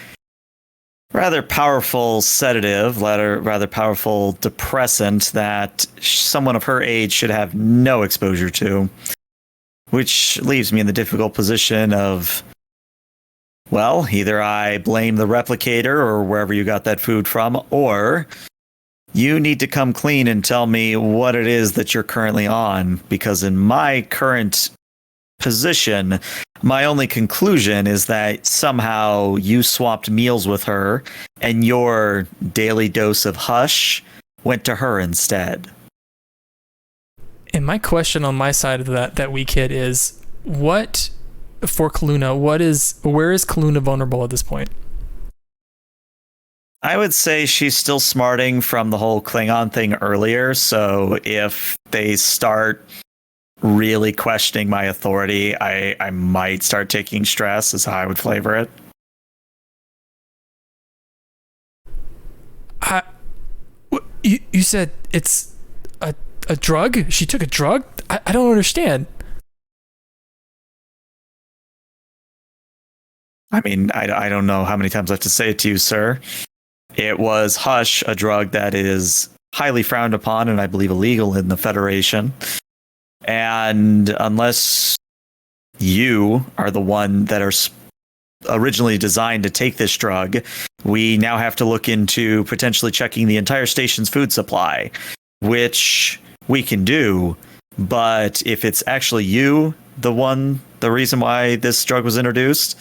rather powerful sedative, rather powerful depressant that someone of her age should have no exposure to, which leaves me in the difficult position of, well, either I blame the replicator or wherever you got that food from, or you need to come clean and tell me what it is that you're currently on, because in my current position, my only conclusion is that somehow you swapped meals with her and your daily dose of Hush went to her instead. And my question on my side of that wee kid is, what for Kaluna, where is Kaluna vulnerable at this point? I would say she's still smarting from the whole Klingon thing earlier, so if they start really questioning my authority, I might start taking stress, is how I would flavor it. You said it's a drug? She took a drug? I don't understand. I mean, I don't know how many times I have to say it to you, sir. It was Hush, a drug that is highly frowned upon and I believe illegal in the Federation. And unless you are the one that are originally designed to take this drug, we now have to look into potentially checking the entire station's food supply, which we can do. But if it's actually you, the reason why this drug was introduced,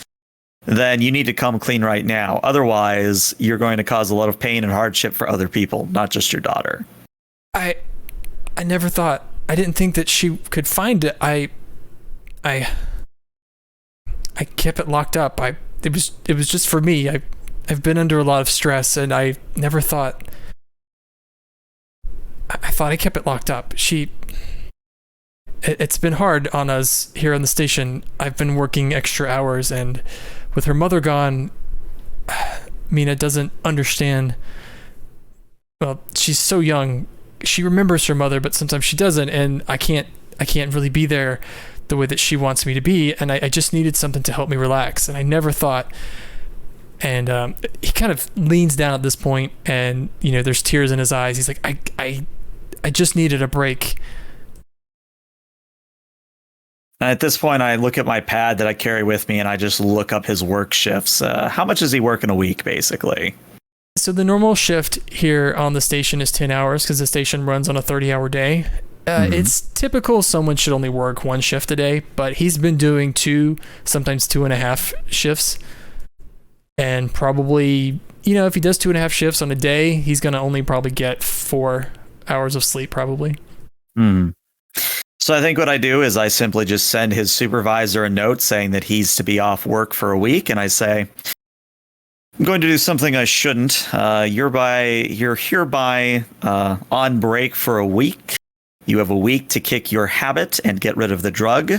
then you need to come clean right now. Otherwise, you're going to cause a lot of pain and hardship for other people, not just your daughter. I never thought. I didn't think that she could find it. I kept it locked up. It was just for me. I've been under a lot of stress, and I never thought. I thought I kept it locked up. It's been hard on us here on the station. I've been working extra hours, and with her mother gone, Mina doesn't understand. Well, she's so young. She remembers her mother, but sometimes she doesn't, and I can't can't really be there the way that she wants me to be, and I just needed something to help me relax. And I never thought. And he kind of leans down at this point, and there's tears in his eyes. He's like, I just needed a break. At this point, I look at my pad that I carry with me, and I just look up his work shifts. How much does he work in a week, basically? So the normal shift here on the station is 10 hours because the station runs on a 30-hour day. It's typical someone should only work one shift a day, but he's been doing 2, sometimes 2.5 shifts. And probably, if he does 2.5 shifts on a day, he's going to only probably get 4 hours of sleep, probably. So I think what I do is I simply just send his supervisor a note saying that he's to be off work for a week. And I say, I'm going to do something I shouldn't. You're hereby on break for a week. You have a week to kick your habit and get rid of the drug.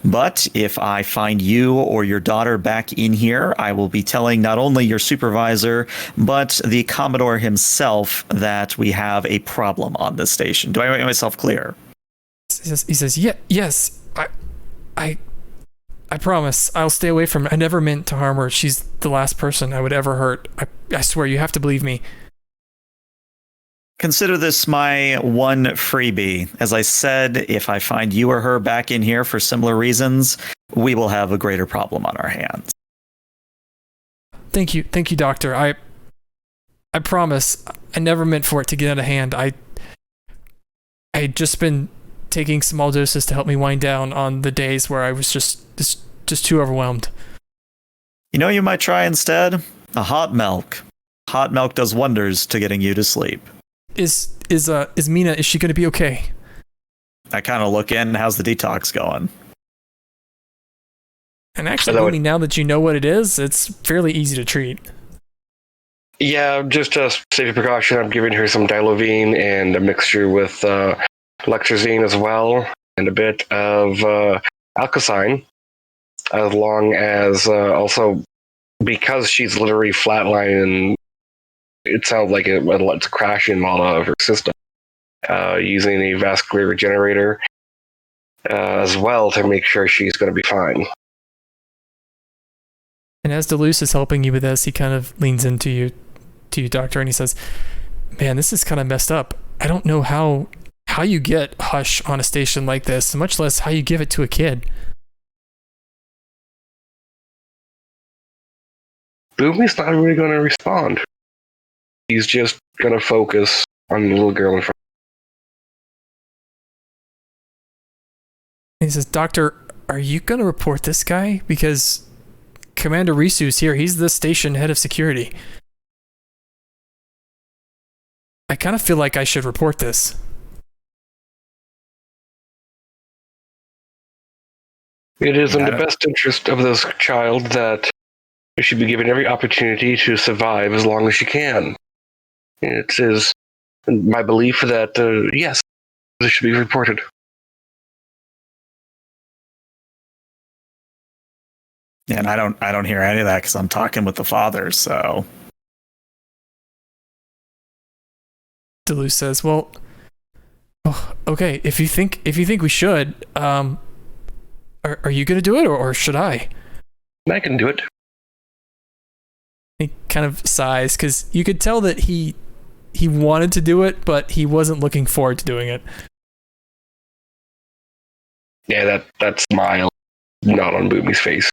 But if I find you or your daughter back in here, I will be telling not only your supervisor, but the Commodore himself that we have a problem on this station. Do I make myself clear? He says, yes, I promise I'll stay away from her. I never meant to harm her. She's the last person I would ever hurt. I swear, you have to believe me. Consider this my one freebie. As I said, if I find you or her back in here for similar reasons, we will have a greater problem on our hands. Thank you, doctor. I promise I never meant for it to get out of hand. I just been taking small doses to help me wind down on the days where I was just too overwhelmed. You might try instead a hot milk. Hot milk does wonders to getting you to sleep. Is Mina, is she going to be okay? I kind of look in. How's the detox going? And actually, now that you know what it is, it's fairly easy to treat. Yeah, just a safety precaution. I'm giving her some dilovine and a mixture with lexazine as well, and a bit of Alkazine, as long as also because she's literally flatlining. It sounds like it's crashing all of her system. Using a vascular regenerator as well to make sure she's going to be fine. And as Deleuze is helping you with this, he kind of leans into you, doctor, and he says, "Man, this is kind of messed up. I don't know how you get hush on a station like this, much less how you give it to a kid." Boomy's not really going to respond. He's just going to focus on the little girl in front. He says, "Doctor, are you going to report this guy? Because Commander Risu's here. He's the station head of security. I kind of feel like I should report this." It is in the best interest of this child that she should be given every opportunity to survive as long as she can. It is my belief that, yes, this should be reported. Yeah, and I don't hear any of that because I'm talking with the father, so. Deleuze says, "Well, okay, if you think we should, are you going to do it or should I?" I can do it. He kind of sighs because you could tell that he wanted to do it, but he wasn't looking forward to doing it. Yeah, that smile not on Boomy's face.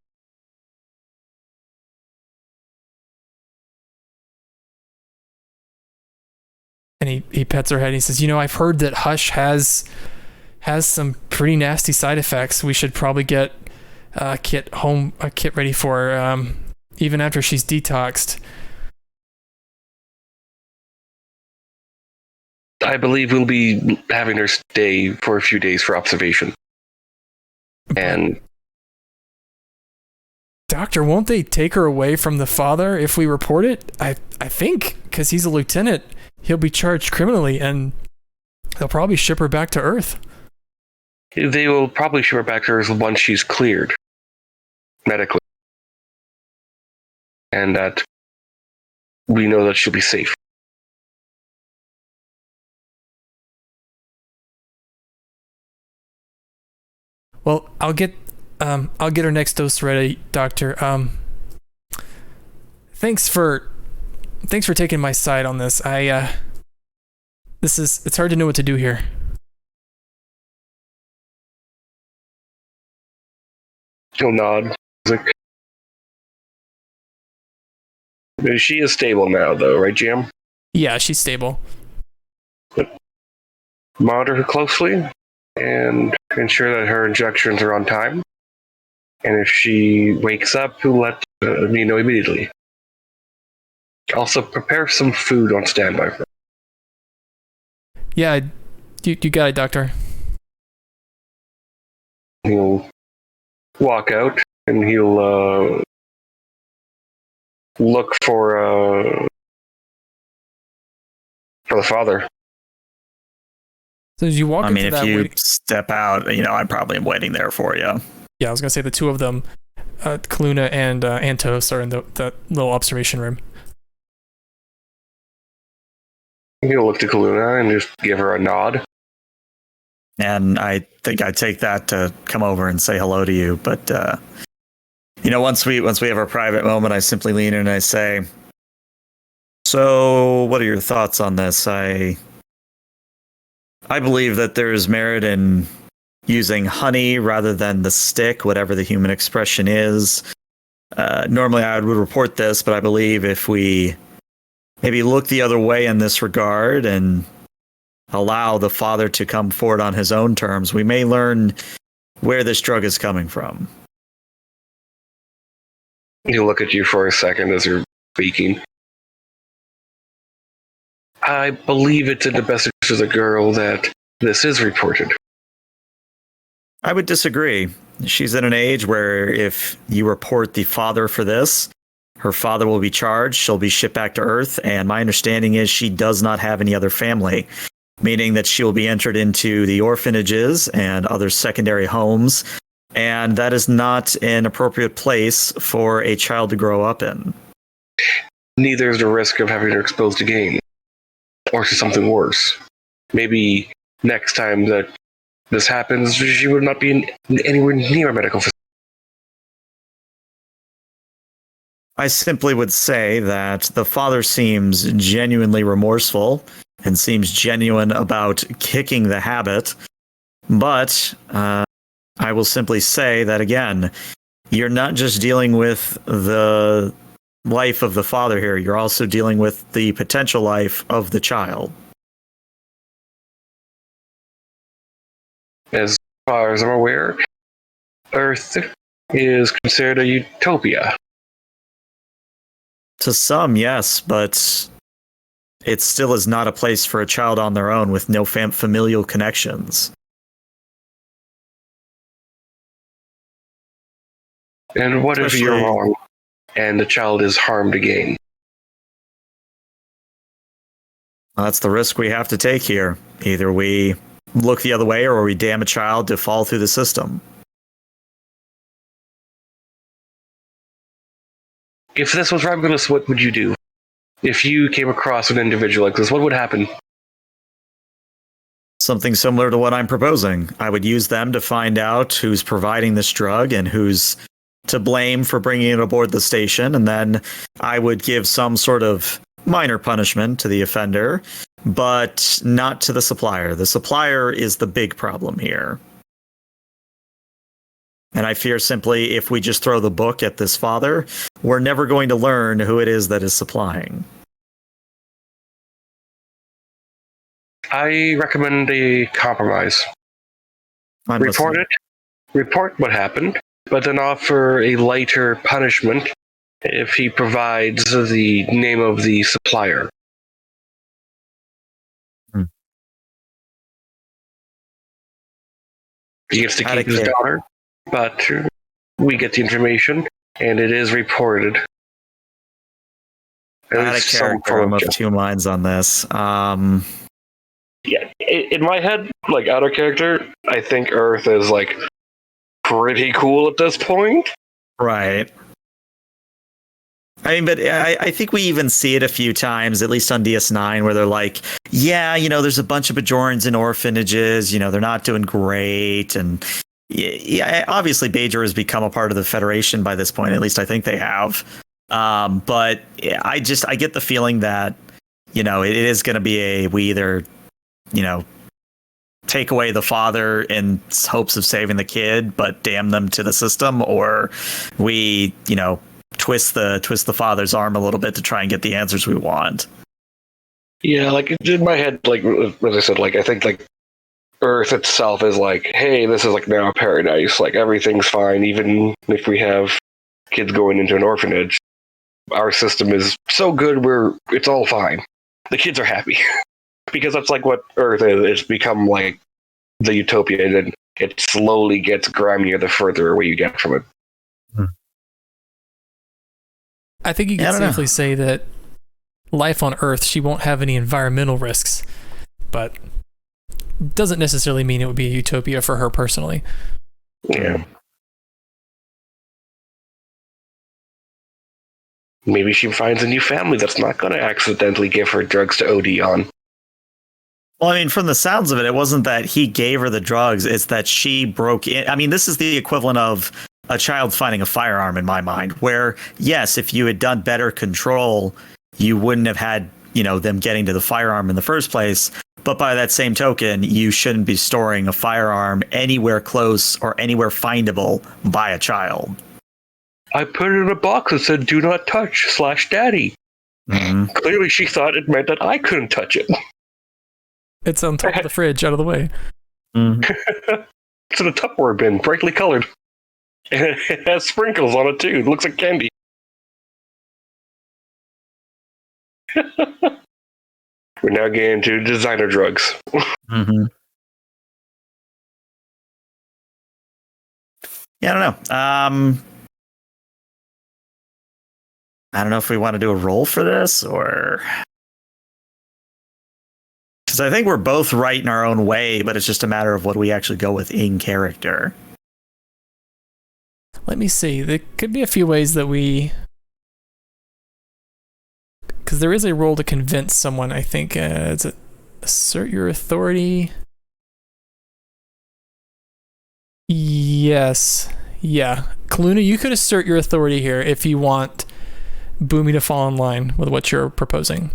And he pets her head and he says, "I've heard that Hush has some pretty nasty side effects. We should probably get a kit ready for her, even after she's detoxed." I believe we'll be having her stay for a few days for observation. And Doctor, won't they take her away from the father if we report it? I think because he's a lieutenant, he'll be charged criminally, and they'll probably ship her back to Earth. They will probably ship her back to Earth once she's cleared medically, and that we know that she'll be safe. Well, I'll get her next dose ready, Doctor. Thanks for taking my side on this. It's hard to know what to do here. He'll nod. He's like, she is stable now, though, right, Jam? Yeah, she's stable. Monitor her closely and ensure that her injections are on time. And if she wakes up, let me know immediately. Also, prepare some food on standby for her. Yeah, you got it, Doctor. He'll walk out and he'll look for the father. So as you walk into that if you waiting... step out, I probably am waiting there for you. Yeah, I was gonna say the two of them, Kaluna and Antos, are in that little observation room. He'll look to Kaluna and just give her a nod. And I think I take that to come over and say hello to you. But once we have our private moment, I simply lean in and I say, "So, what are your thoughts on this? I believe that there is merit in using honey rather than the stick, whatever the human expression is. Normally, I would report this, but I believe if we maybe look the other way in this regard and allow the father to come forward on his own terms, we may learn where this drug is coming from." He'll look at you for a second as you're speaking. I believe it's in the best interest of the girl that this is reported. I would disagree. She's in an age where if you report the father for this, her father will be charged, she'll be shipped back to Earth, and my understanding is she does not have any other family, meaning that she will be entered into the orphanages and other secondary homes, and that is not an appropriate place for a child to grow up in. Neither is the risk of having her exposed to game, or to something worse. Maybe next time that this happens, she would not be anywhere near a medical facility. I simply would say that the father seems genuinely remorseful and seems genuine about kicking the habit, but I will simply say that, again, you're not just dealing with the life of the father here, you're also dealing with the potential life of the child. As far as I'm aware, Earth is considered a utopia. To some, yes, but it still is not a place for a child on their own with no familial connections. And what if you're wrong and the child is harmed again? Well, that's the risk we have to take here. Either we look the other way or we damn a child to fall through the system. If this was Romulus, what would you do? If you came across an individual like this, what would happen? Something similar to what I'm proposing. I would use them to find out who's providing this drug and who's to blame for bringing it aboard the station, and then I would give some sort of minor punishment to the offender, but not to the supplier. The supplier is the big problem here. And I fear simply if we just throw the book at this father, we're never going to learn who it is that is supplying. I recommend a compromise. Report what happened, but then offer a lighter punishment if he provides the name of the supplier. He gets to keep his daughter, but we get the information, and it is reported. Out of character, I'm of two minds on this. Yeah, in my head, like, out of character, I think Earth is, like, pretty cool at this point. Right. I mean, but I think we even see it a few times, at least on DS9, where they're like, yeah, there's a bunch of Bajorans in orphanages, they're not doing great. And, yeah, obviously Bajor has become a part of the Federation by this point. At least I think they have. But yeah, I get the feeling that, it is going to be we either, take away the father in hopes of saving the kid, but damn them to the system, or we, twist the father's arm a little bit to try and get the answers we want. Yeah, like in my head, like as I said, like I think like Earth itself is like, hey, this is like now a paradise. Like everything's fine, even if we have kids going into an orphanage. Our system is so good, it's all fine. The kids are happy because that's like what Earth is. It's become like the utopia, and then it slowly gets grimier the further away you get from it. I think you can safely say that life on Earth, she won't have any environmental risks, but doesn't necessarily mean it would be a utopia for her personally. Yeah. Maybe she finds a new family that's not going to accidentally give her drugs to OD on. Well, I mean, from the sounds of it, it wasn't that he gave her the drugs, it's that she broke in. I mean, this is the equivalent of a child finding a firearm in my mind, where, yes, if you had done better control, you wouldn't have had, them getting to the firearm in the first place. But by that same token, you shouldn't be storing a firearm anywhere close or anywhere findable by a child. I put it in a box that said, "Do not touch /daddy." Mm-hmm. Clearly, she thought it meant that I couldn't touch it. It's on top of the fridge, out of the way. Mm-hmm. It's in a Tupperware bin, brightly colored. And it has sprinkles on it, too. It looks like candy. We're now getting into designer drugs. Mm-hmm. Yeah, I don't know. I don't know if we want to do a roll for this, or because I think we're both right in our own way, but it's just a matter of what we actually go with in character. Let me see. There could be a few ways that because there is a role to convince someone, I think. Is it assert your authority? Yes. Yeah. Kaluna, you could assert your authority here if you want Boomy to fall in line with what you're proposing.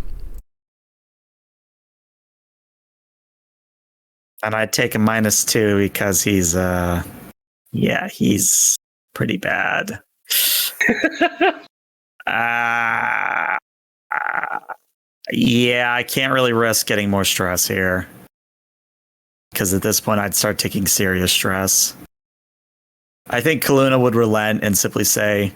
And I'd take a -2 because he's pretty bad. Yeah, I can't really risk getting more stress here, because at this point I'd start taking serious stress. I think Kaluna would relent and simply say,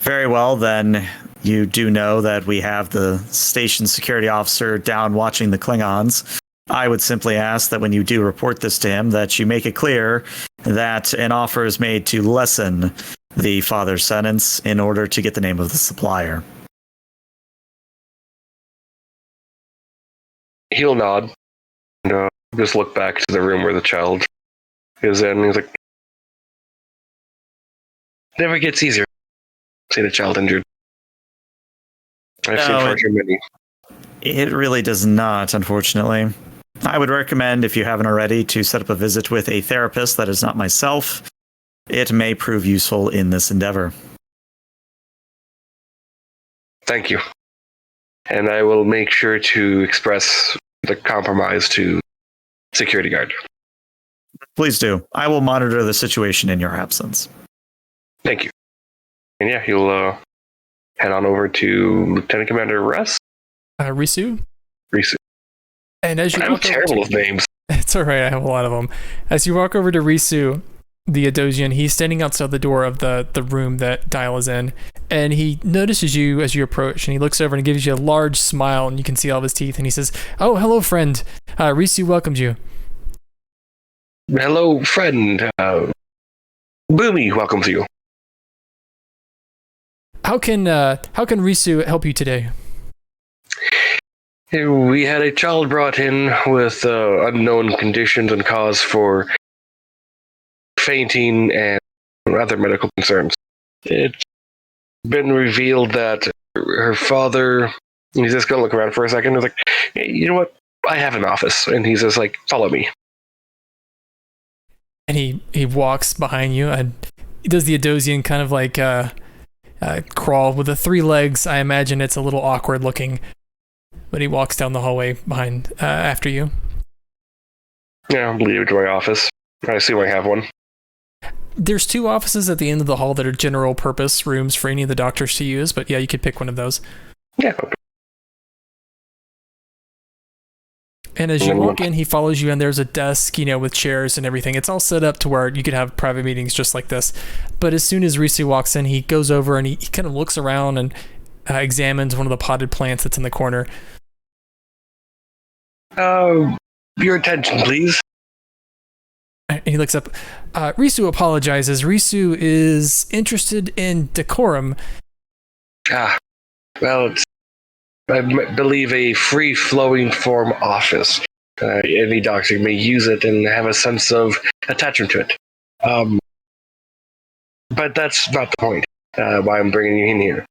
very well, then you do know that we have the station security officer down watching the Klingons. I would simply ask that when you do report this to him, that you make it clear that an offer is made to lessen the father's sentence in order to get the name of the supplier. He'll nod and just look back to the room where the child is in. He's like, never gets easier. See the child injured. I've seen far too many. It really does not, unfortunately. I would recommend, if you haven't already, to set up a visit with a therapist that is not myself. It may prove useful in this endeavor. Thank you. And I will make sure to express the compromise to security guard. Please do. I will monitor the situation in your absence. Thank you. And yeah, he'll head on over to Lieutenant Commander Russ. Risu? Risu. And as you I'm terrible with names. It's all right. I have a lot of them. As you walk over to Risu, the Adosian, he's standing outside the door of the room that Dial is in, and he notices you as you approach, and he looks over and gives you a large smile, and you can see all of his teeth, and he says, "Oh, hello, friend. Risu welcomes you." Hello, friend. Boomy welcomes you. How can Risu help you today? We had a child brought in with unknown conditions and cause for fainting and other medical concerns. It's been revealed that her father, he's just going to look around for a second. He's like, hey, you know what? I have an office. And he's just like, follow me. And he walks behind you and he does the Adosian kind of like crawl with the 3 legs. I imagine it's a little awkward looking, but he walks down the hallway behind after you. Yeah, I'll leave it to my office. I assume I have one. There's 2 offices at the end of the hall that are general purpose rooms for any of the doctors to use, but yeah, you could pick one of those. Yeah. Okay. And as you walk in, he follows you, and there's a desk, with chairs and everything. It's all set up to where you could have private meetings just like this. But as soon as Risu walks in, he goes over and he kind of looks around and examines one of the potted plants that's in the corner. Your attention, please. And he looks up. Risu apologizes. Risu is interested in decorum. Well, it's, I believe, a free-flowing form office. Any doctor may use it and have a sense of attachment to it. But that's not the point, why I'm bringing you in here.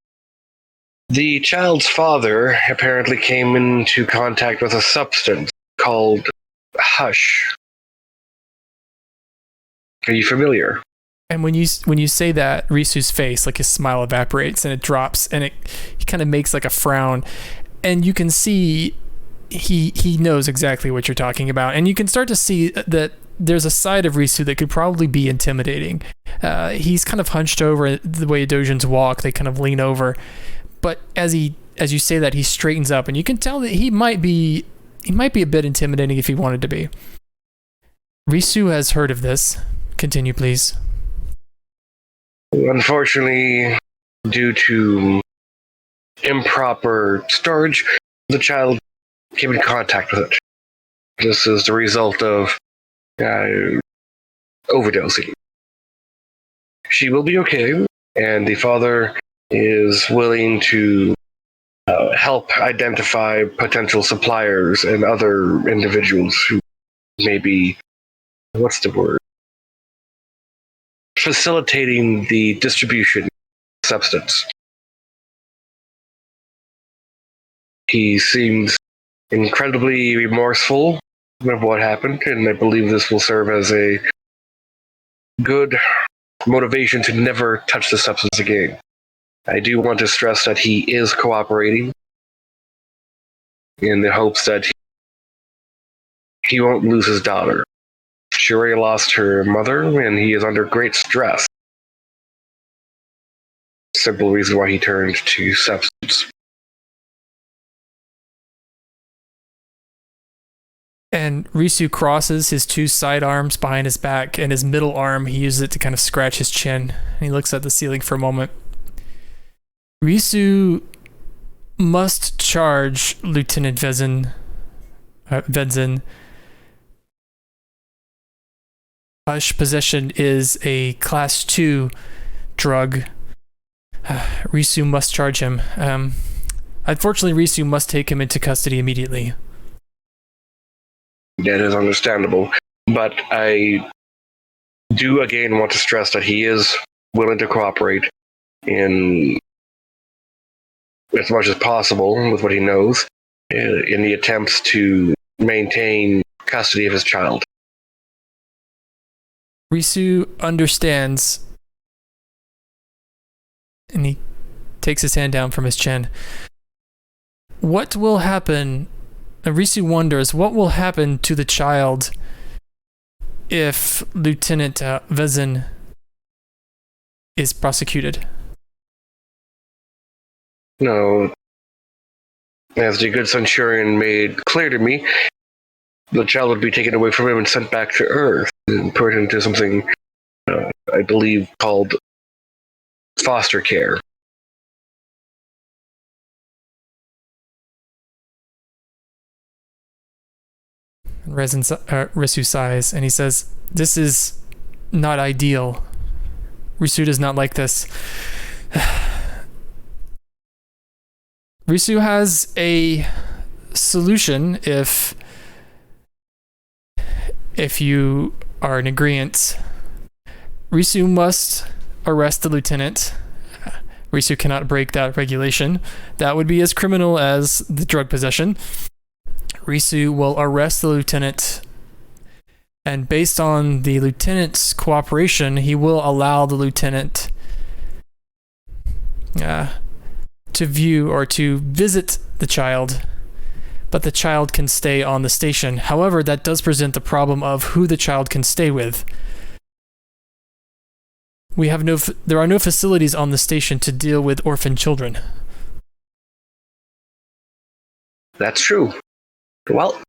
The child's father apparently came into contact with a substance called hush. Are you familiar? And when you say that, Risu's face, like his smile evaporates and it drops, and he kind of makes like a frown, and you can see he knows exactly what you're talking about, and you can start to see that there's a side of Risu that could probably be intimidating. He's kind of hunched over. The way Dojins walk, they kind of lean over, but as you say that, he straightens up, and you can tell that he might be a bit intimidating if he wanted to be. Risu has heard of this. Continue, please. Unfortunately, due to improper storage, the child came in contact with it. This is the result of overdosing. She will be okay, and the father is willing to help identify potential suppliers and other individuals who may be, what's the word? Facilitating the distribution of substance. He seems incredibly remorseful of what happened, and I believe this will serve as a good motivation to never touch the substance again. I do want to stress that he is cooperating in the hopes that he won't lose his daughter. Shuri lost her mother, and he is under great stress. Simple reason why he turned to substance. And Risu crosses his 2 side arms behind his back, and his middle arm, he uses it to kind of scratch his chin. And he looks at the ceiling for a moment. Risu must charge Lieutenant Vezin. Hush possession is a class 2 drug. Risu must charge him. Unfortunately, Risu must take him into custody immediately. That is understandable, but I do again want to stress that he is willing to cooperate in as much as possible with what he knows in the attempts to maintain custody of his child. Risu understands, and he takes his hand down from his chin. What will happen? Risu wonders what will happen to the child if Lieutenant Vezin is prosecuted. No, as the good Centurion made clear to me, the child would be taken away from him and sent back to Earth and put into something, I believe, called foster care. Risu sighs, and he says, "This is not ideal. Risu does not like this." Risu has a solution if you are in agreement. Risu must arrest the lieutenant. Risu cannot break that regulation. That would be as criminal as the drug possession. Risu will arrest the lieutenant And based on the lieutenant's cooperation, he will allow the lieutenant to view or to visit the child, but the child can stay on the station. However, that does present the problem of who the child can stay with. There are no facilities on the station to deal with orphan children. That's true. Well,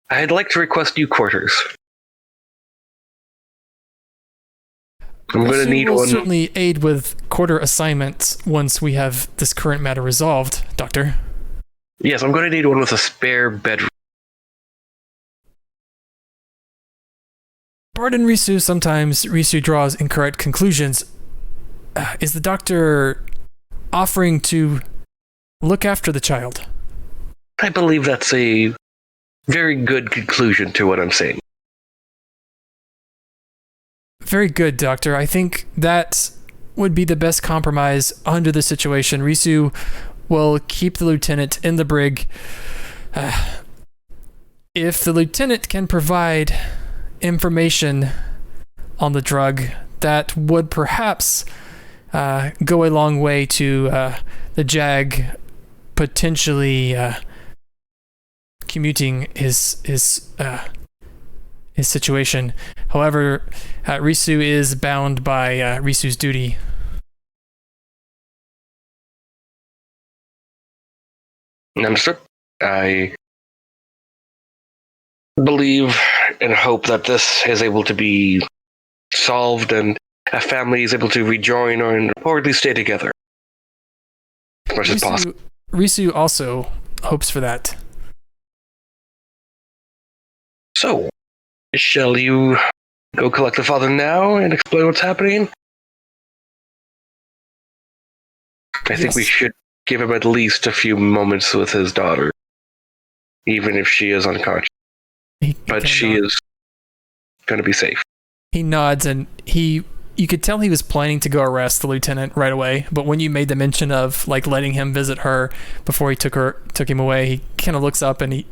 I'd like to request new quarters. I'm going to need we'll one. certainly aid with quarter assignments once we have this current matter resolved, Doctor. Yes, I'm going to need one with a spare bedroom. Pardon Risu, sometimes Risu draws incorrect conclusions. Is the doctor offering to look after the child? I believe that's a very good conclusion to what I'm saying. Very good, Doctor. I think that would be the best compromise under the situation. Risu will keep the lieutenant in the brig. If the lieutenant can provide information on the drug, that would perhaps go a long way to the JAG potentially commuting his situation. However, Risu is bound by Risu's duty. Understood. I believe and hope that this is able to be solved and a family is able to rejoin or at least stay together as much as possible. Risu also hopes for that. So, shall you go collect the father now and explain what's happening? I think we should give him at least a few moments with his daughter, even if she is unconscious. But she is going to be safe. He nods, and you could tell he was planning to go arrest the lieutenant right away, but when you made the mention of like letting him visit her before he took him away, he kind of looks up and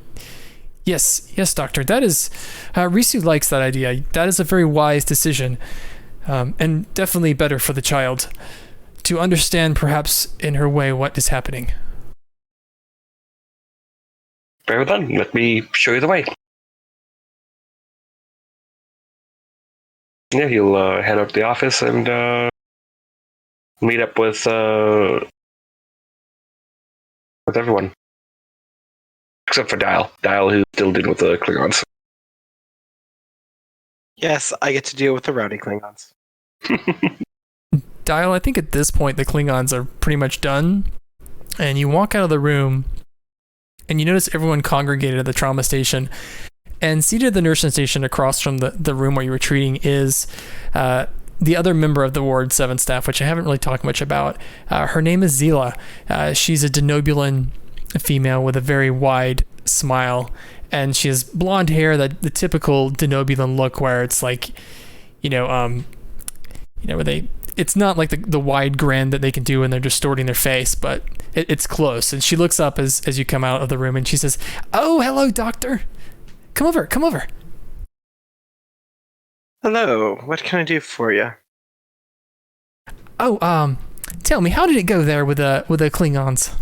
yes, Doctor, that is, Risu likes that idea. That is a very wise decision, and definitely better for the child to understand perhaps in her way what is happening. Very well then, let me show you the way. Yeah, he'll head up to the office and meet up with everyone. Except for Dial. Dial, who's still dealing with the Klingons. Yes, I get to deal with the rowdy Klingons. Dial, I think at this point the Klingons are pretty much done, and you walk out of the room, and you notice everyone congregated at the trauma station, and seated at the nursing station across from the room where you were treating is the other member of the Ward 7 staff, which I haven't really talked much about. Her name is Zila. She's a Denobulan female with a very wide smile, and she has blonde hair, the typical Denobulan look where it's like, where it's not like the wide grin that they can do when they're distorting their face, but it's close. And she looks up as you come out of the room, and she says, "Oh, hello, Doctor. Come over. Hello, what can I do for you? Oh, tell me, how did it go there with the Klingons?"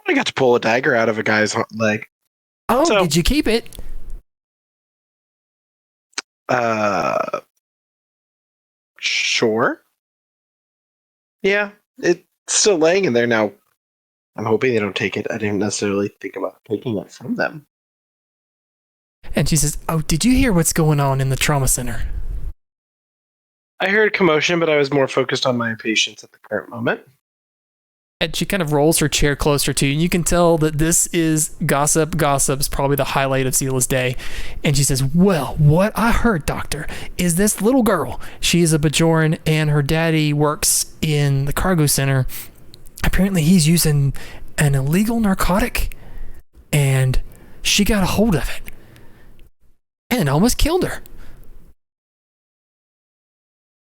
I got to pull a dagger out of a guy's leg. Oh, did you keep it? Sure. Yeah, it's still laying in there now. I'm hoping they don't take it. I didn't necessarily think about taking it from them. And she says, "Oh, did you hear what's going on in the trauma center?" I heard commotion, but I was more focused on my patients at the current moment. And she kind of rolls her chair closer to you, and you can tell that this is gossip. Gossip's probably the highlight of Zila's day. And she says, "Well, what I heard, Doctor, is this little girl. She is a Bajoran, and her daddy works in the cargo center. Apparently, he's using an illegal narcotic, and she got a hold of it and almost killed her."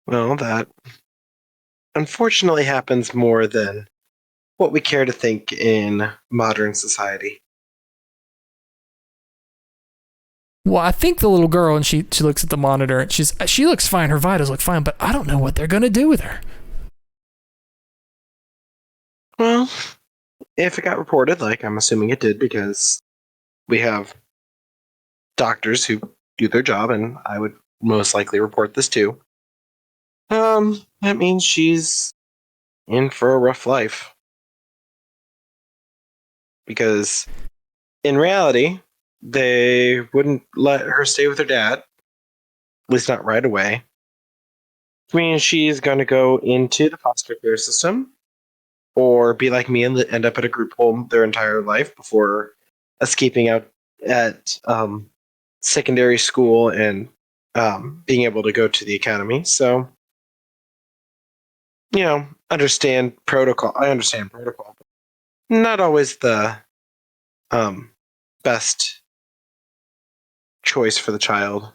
Well, that unfortunately happens more than what we care to think in modern society. Well, I think the little girl, and she looks at the monitor, and she looks fine. Her vitals look fine, but I don't know what they're going to do with her. Well, if it got reported, like I'm assuming it did, because we have doctors who do their job, and I would most likely report this too. That means she's in for a rough life. Because in reality, they wouldn't let her stay with her dad, at least not right away. I mean, she's going to go into the foster care system, or be like me and end up at a group home their entire life before escaping out at secondary school and being able to go to the academy. So, understand protocol. I understand protocol, but not always the best choice for the child.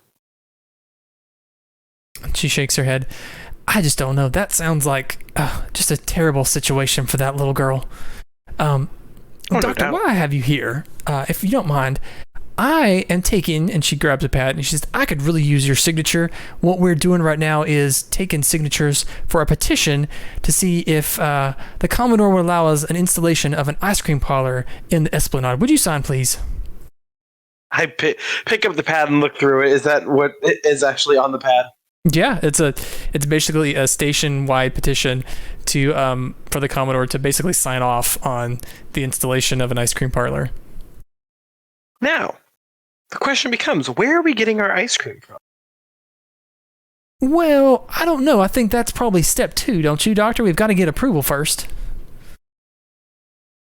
She shakes her head. I just don't know. That sounds like just a terrible situation for that little girl. Doctor, why I have you here, if you don't mind, I am taking, and she grabs a pad, and she says, I could really use your signature. What we're doing right now is taking signatures for a petition to see if the Commodore would allow us an installation of an ice cream parlor in the Esplanade. Would you sign, please? I pick up the pad and look through it. Is that what is actually on the pad? Yeah, it's basically a station-wide petition to for the Commodore to basically sign off on the installation of an ice cream parlor. Now, the question becomes, where are we getting our ice cream from? Well, I don't know. I think that's probably step 2, don't you, Doctor? We've got to get approval first.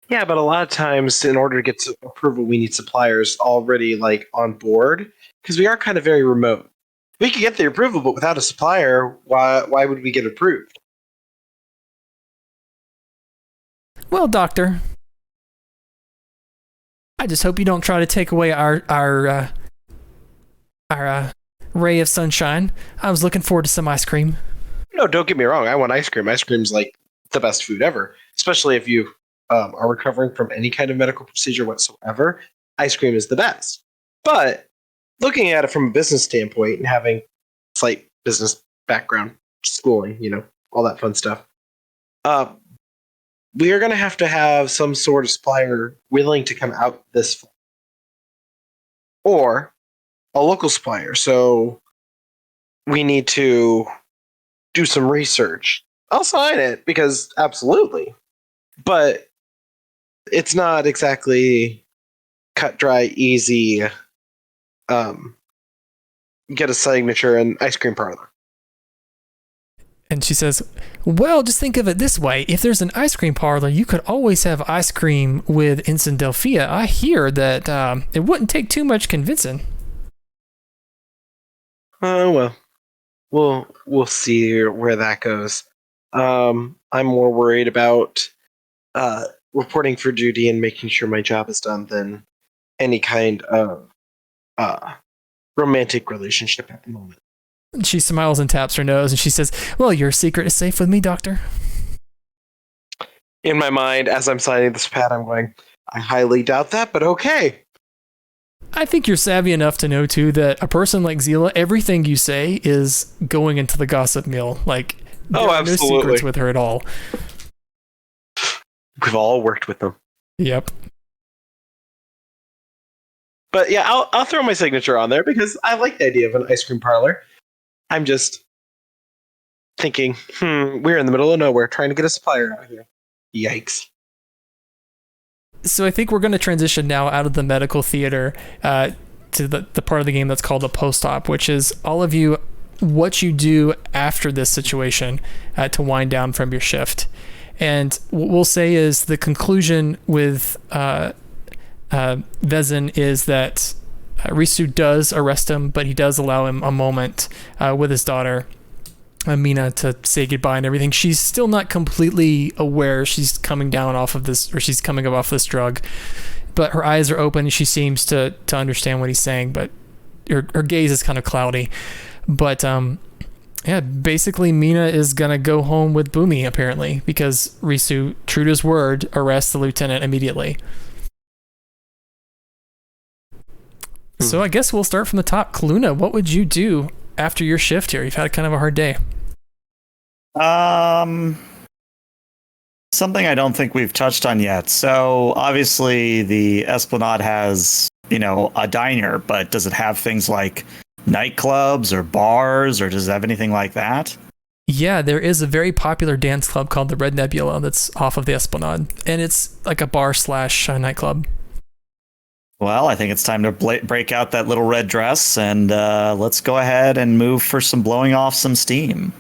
Yeah, but a lot of times, in order to get to approval, we need suppliers already on board, because we are kind of very remote. We could get the approval, but without a supplier, why would we get approved? Well, Doctor, I just hope you don't try to take away our ray of sunshine. I was looking forward to some ice cream. No, don't get me wrong. I want ice cream. Ice cream's the best food ever, especially if you are recovering from any kind of medical procedure whatsoever. Ice cream is the best. But looking at it from a business standpoint and having slight business background, schooling, all that fun stuff, we are going to have some sort of supplier willing to come out this fall. Or a local supplier. So we need to do some research. I'll sign it because absolutely. But it's not exactly cut, dry, easy. Get a signature and ice cream parlor. And she says, well, just think of it this way. If there's an ice cream parlor, you could always have ice cream with Ensign Delphia. I hear that it wouldn't take too much convincing. Well, we'll see where that goes. I'm more worried about reporting for duty and making sure my job is done than any kind of romantic relationship at the moment. She smiles and taps her nose, and she says, well, your secret is safe with me, Doctor. In my mind, as I'm signing this pad, I'm going, I highly doubt that, but okay. I think you're savvy enough to know, too, that a person like Zila, everything you say is going into the gossip mill. There are no secrets with her at all. We've all worked with them. Yep. But yeah, I'll throw my signature on there because I like the idea of an ice cream parlor. I'm just thinking, we're in the middle of nowhere trying to get a supplier out here. Yikes. So I think we're going to transition now out of the medical theater to the part of the game that's called the post-op, which is all of you, what you do after this situation to wind down from your shift. And what we'll say is the conclusion with Vezin is that Risu does arrest him, but he does allow him a moment with his daughter, Mina, to say goodbye and everything. She's still not completely aware she's coming down off of this, or she's coming up off this drug, but her eyes are open and she seems to understand what he's saying, but her gaze is kind of cloudy. But Yeah, basically Mina is gonna go home with Boomy apparently because Risu, true to his word, arrests the lieutenant immediately. So I guess we'll start from the top. Kaluna, what would you do after your shift here? You've had kind of a hard day. Something I don't think we've touched on yet. So obviously the Esplanade has, a diner, but does it have things like nightclubs or bars, or does it have anything like that? Yeah, there is a very popular dance club called the Red Nebula that's off of the Esplanade, and it's like a bar slash nightclub. Well, I think it's time to break out that little red dress and let's go ahead and move for some blowing off some steam.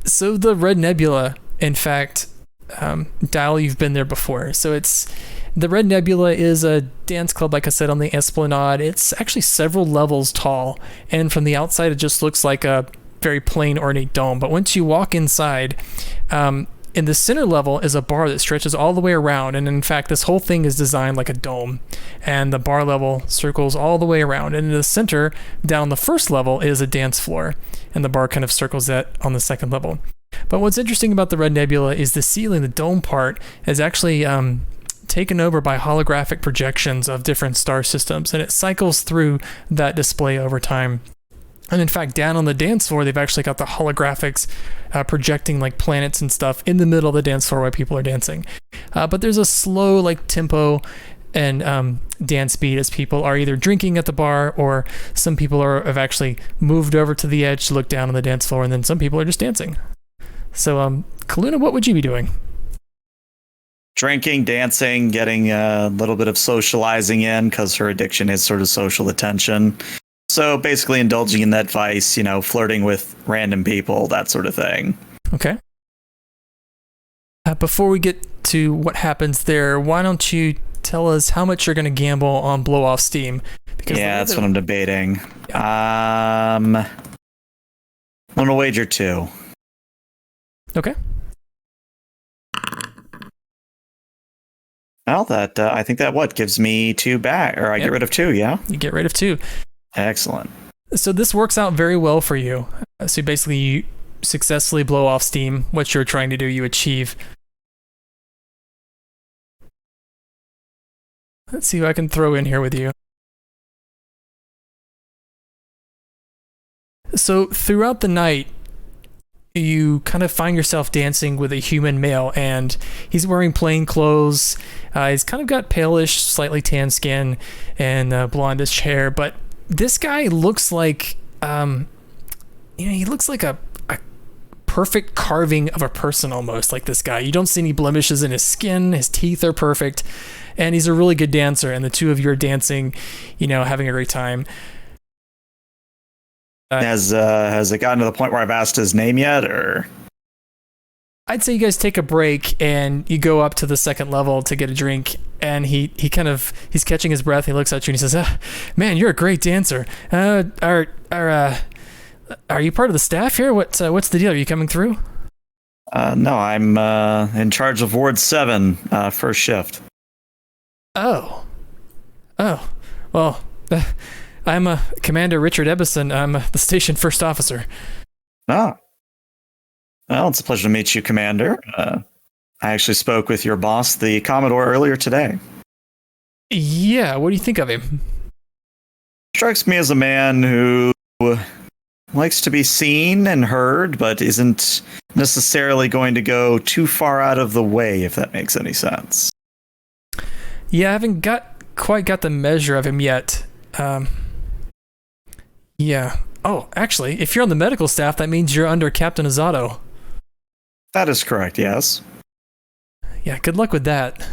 So the Red Nebula, in fact, Dial, you've been there before. So the Red Nebula is a dance club, like I said, on the Esplanade. It's actually several levels tall, and from the outside, it just looks like a very plain, ornate dome. But once you walk inside, in the center level is a bar that stretches all the way around, and in fact, this whole thing is designed like a dome, and the bar level circles all the way around. And in the center, down the first level, is a dance floor, and the bar kind of circles that on the second level. But what's interesting about the Red Nebula is the ceiling, the dome part, is actually taken over by holographic projections of different star systems, and it cycles through that display over time. And in fact, down on the dance floor, they've actually got the holographics projecting like planets and stuff in the middle of the dance floor while people are dancing. But there's a slow like tempo and dance beat as people are either drinking at the bar, or some people have actually moved over to the edge to look down on the dance floor, and then some people are just dancing. So, Kaluna, what would you be doing? Drinking, dancing, getting a little bit of socializing in, because her addiction is sort of social attention. So basically indulging in that vice, flirting with random people, that sort of thing. Okay. Before we get to what happens there, why don't you tell us how much you're going to gamble on blow off steam? Because that's what I'm debating. Yeah. I'm going to wager 2. Okay. Well, I think that gives me 2 back, or I get rid of 2, yeah? You get rid of 2. Excellent. So this works out very well for you. So basically you successfully blow off steam. What you're trying to do, you achieve. Let's see who I can throw in here with you. So throughout the night, you kind of find yourself dancing with a human male, and he's wearing plain clothes. He's kind of got palish, slightly tan skin and blondish hair, but this guy looks like, he looks like a perfect carving of a person almost, like this guy. You don't see any blemishes in his skin. His teeth are perfect, and he's a really good dancer, and the two of you are dancing, having a great time. Has it gotten to the point where I've asked his name yet, or? I'd say you guys take a break and you go up to the second level to get a drink, and he's catching his breath. He looks at you and he says, "Man, you're a great dancer. Are you part of the staff here? What's the deal? Are you coming through?" No, I'm in charge of Ward 7, first shift. Oh, well, I'm Commander Richard Ebbison. I'm the station first officer. Ah. Well, it's a pleasure to meet you, Commander. I actually spoke with your boss, the Commodore, earlier today. Yeah, what do you think of him? Strikes me as a man who likes to be seen and heard, but isn't necessarily going to go too far out of the way, if that makes any sense. Yeah, I haven't quite got the measure of him yet. Yeah. Oh, actually, if you're on the medical staff, that means you're under Captain Azato. That is correct, yes. Yeah, good luck with that.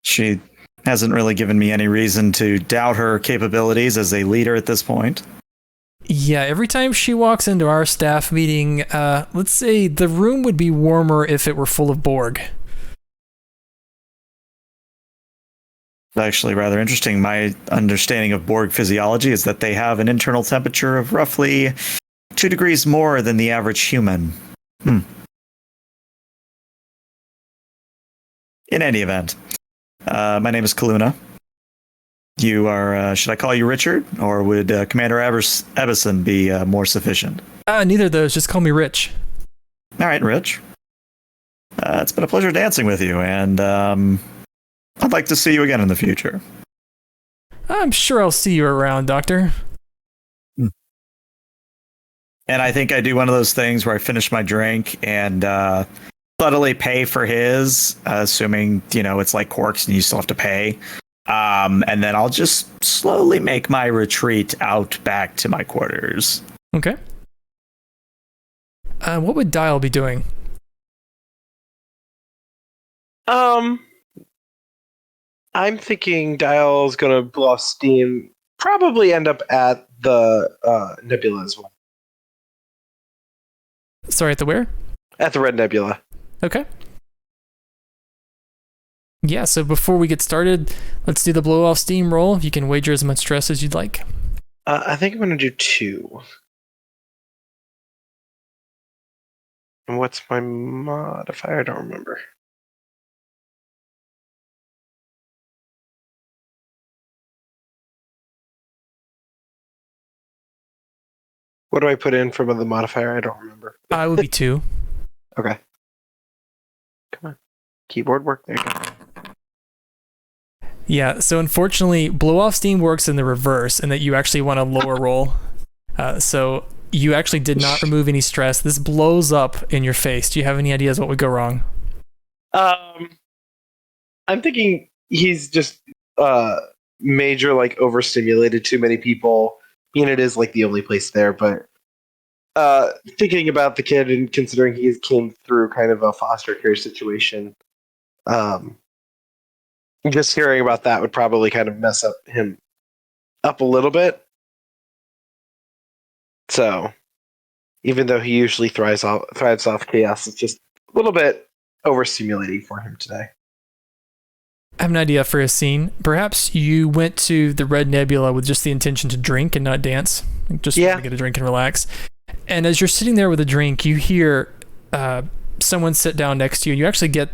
She hasn't really given me any reason to doubt her capabilities as a leader at this point. Yeah, every time she walks into our staff meeting, let's say the room would be warmer if it were full of Borg. It's actually rather interesting. My understanding of Borg physiology is that they have an internal temperature of roughly 2 degrees more than the average human. In any event, my name is Kaluna. You are. Should I call you Richard, or would Commander Everson be more sufficient? Neither of those. Just call me Rich. All right, Rich. It's been a pleasure dancing with you, and I'd like to see you again in the future. I'm sure I'll see you around, Doctor. And I think I do one of those things where I finish my drink and subtly pay for his, assuming, it's like Quarks and you still have to pay. And then I'll just slowly make my retreat out back to my quarters. Okay. What would Dial be doing? I'm thinking Dial's gonna blow off steam. Probably end up at the nebula as well. Sorry, at the where? At the Red Nebula. Okay. Yeah, so before we get started, let's do the blow off steam roll. You can wager as much stress as you'd like. I think I'm gonna do 2. And what's my modifier? I don't remember. What do I put in for the modifier? I don't remember. I would be 2. Okay. Come on. Keyboard work. There you go. Yeah, so unfortunately, blow off steam works in the reverse, in that you actually want a lower roll. So you actually did not remove any stress. This blows up in your face. Do you have any ideas what would go wrong? I'm thinking he's just major overstimulated too many people. It is the only place there, but thinking about the kid and considering he came through kind of a foster care situation, just hearing about that would probably kind of mess him up a little bit. So, even though he usually thrives off chaos, it's just a little bit overstimulating for him today. I have an idea for a scene. Perhaps you went to the Red Nebula with just the intention to drink and not dance. Just to get a drink and relax. And as you're sitting there with a drink, you hear someone sit down next to you, and you actually get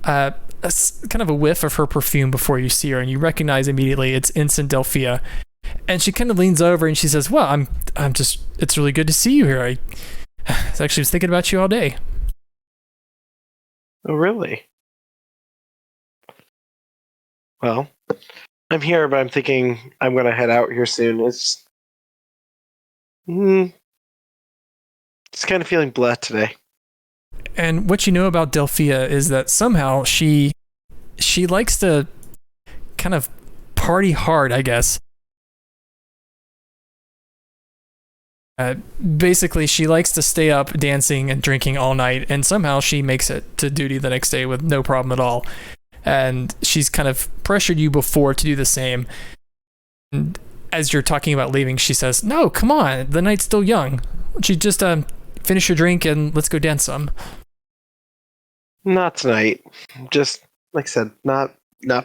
kind of a whiff of her perfume before you see her, and you recognize immediately it's Ensign Delphia. And she kind of leans over and she says, "Well, I'm just, it's really good to see you here. I actually was thinking about you all day." Oh, really? Well, I'm here, but I'm thinking I'm going to head out here soon. It's kind of feeling blah today. And what you know about Delphia is that somehow she likes to kind of party hard, I guess. Basically, she likes to stay up dancing and drinking all night, and somehow she makes it to duty the next day with no problem at all. And she's kind of pressured you before to do the same. And as you're talking about leaving, she says, "No, come on, the night's still young. Why don't you just finish your drink and let's go dance some?" Not tonight. Just, like I said, not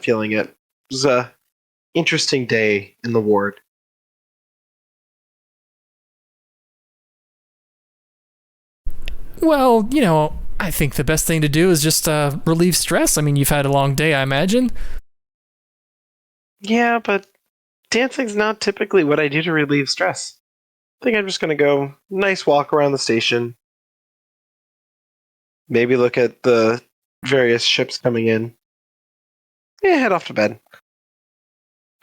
feeling it. It was a interesting day in the ward. Well, I think the best thing to do is just relieve stress. I mean, you've had a long day, I imagine. Yeah, but dancing's not typically what I do to relieve stress. I think I'm just going to go nice walk around the station. Maybe look at the various ships coming in. Yeah, head off to bed.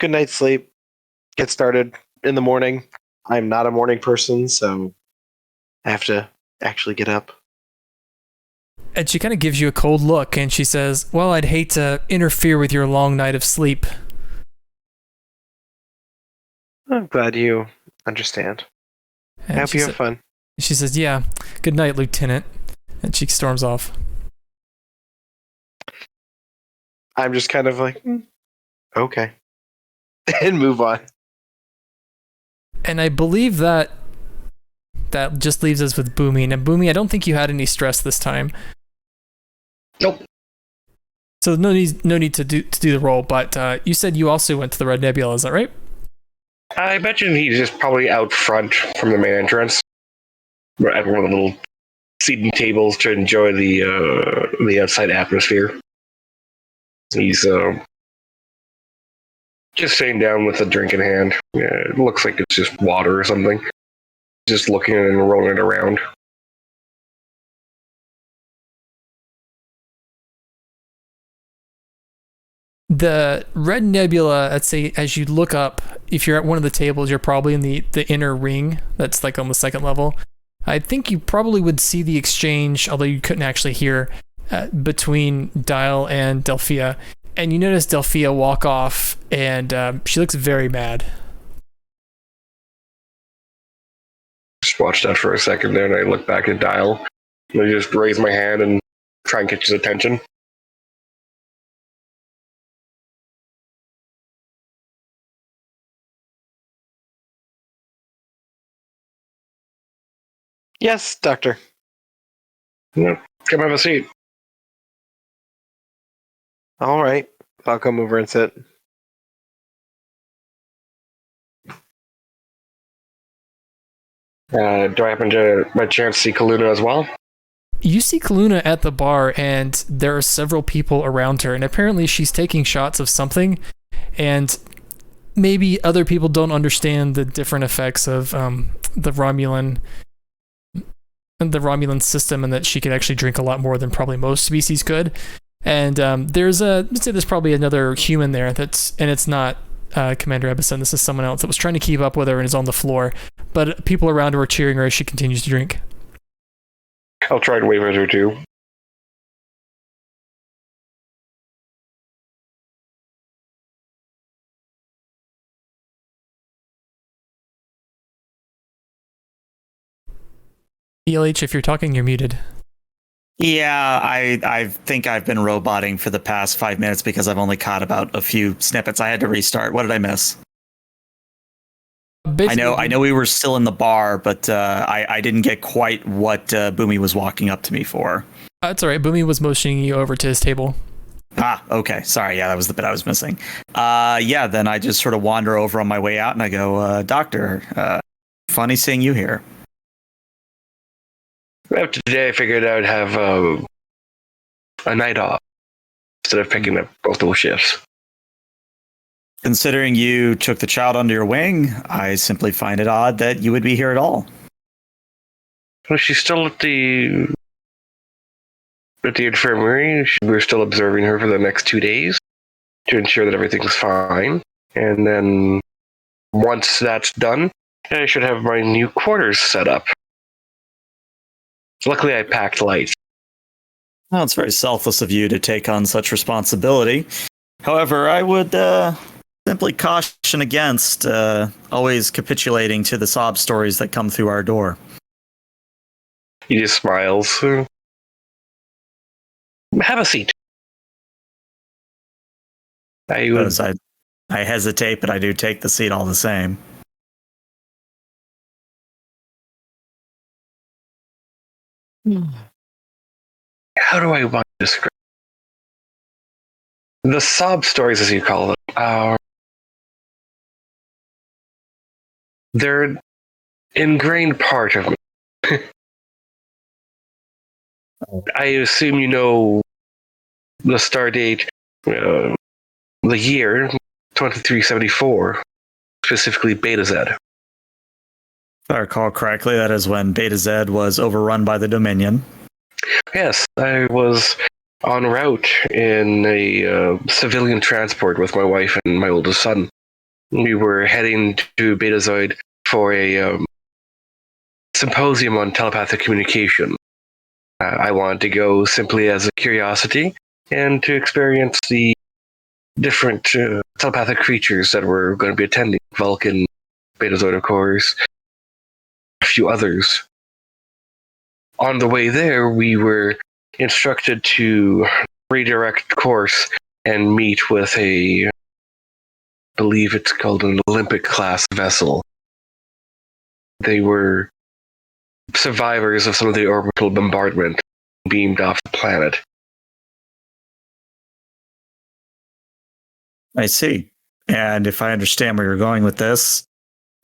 Good night's sleep. Get started in the morning. I'm not a morning person, so I have to actually get up. And she kind of gives you a cold look, and she says, "Well, I'd hate to interfere with your long night of sleep." I'm glad you understand. I hope you have fun. She says, "Yeah, good night, Lieutenant." And she storms off. I'm just kind of like, okay. And move on. And I believe that just leaves us with Boomy. Now, Boomy, I don't think you had any stress this time. Nope. So no need to do the roll, but you said you also went to the Red Nebula, is that right? I imagine he's just probably out front from the main entrance, at one of the little seating tables to enjoy the outside atmosphere. He's Just sitting down with a drink in hand. Yeah, it looks like it's just water or something. Just looking at it and rolling it around. The red nebula, I'd say, as you look up, if you're at one of the tables, you're probably in the inner ring that's like on the second level. I think you probably would see the exchange, although you couldn't actually hear, between Dial and Delphia. And you notice Delphia walk off, and she looks very mad. Just watch that for a second there, and I look back at Dial. And I just raise my hand and try and catch his attention. Yes, Doctor. Yeah, come have a seat. All right. I'll come over and sit. Do I happen to, by chance, see Kaluna as well? You see Kaluna at the bar, and there are several people around her, and apparently she's taking shots of something, and maybe other people don't understand the different effects of the Romulan system, and that she could actually drink a lot more than probably most species could. And let's say there's probably another human there and it's not Commander Ebison. This is someone else that was trying to keep up with her and is on the floor. But people around her are cheering her as she continues to drink. I'll try to wave at her too. ELH, if you're talking, you're muted. Yeah, I think I've been roboting for the past 5 minutes because I've only caught about a few snippets. I had to restart. What did I miss? Basically, I know we were still in the bar, but I didn't get quite what Boomy was walking up to me for. That's all right. Boomy was motioning you over to his table. Ah, okay. Sorry. Yeah, that was the bit I was missing. Then I just sort of wander over on my way out and I go, Doctor, funny seeing you here. After today, I figured I'd have a night off instead of picking up both those shifts. Considering you took the child under your wing, I simply find it odd that you would be here at all. Well, she's still at the infirmary. We're still observing her for the next 2 days to ensure that everything's fine. And then once that's done, I should have my new quarters set up. Luckily, I packed light. Well, it's very selfless of you to take on such responsibility. However, I would simply caution against always capitulating to the sob stories that come through our door. He just smiles. Have a seat. I hesitate, but I do take the seat all the same. How do I want to describe the sob stories, as you call them? They're an ingrained part of me. I assume you know the star date, the year 2374, specifically Beta Z. If I recall correctly, that is when Beta Z was overrun by the Dominion. Yes, I was en route in a civilian transport with my wife and my oldest son. We were heading to Betazoid for a symposium on telepathic communication. I wanted to go simply as a curiosity and to experience the different telepathic creatures that were going to be attending. Vulcan, Betazoid, of course, a few others. On the way there, we were instructed to redirect course and meet with I believe it's called an Olympic-class vessel. They were survivors of some of the orbital bombardment beamed off the planet. I see. And if I understand where you're going with this,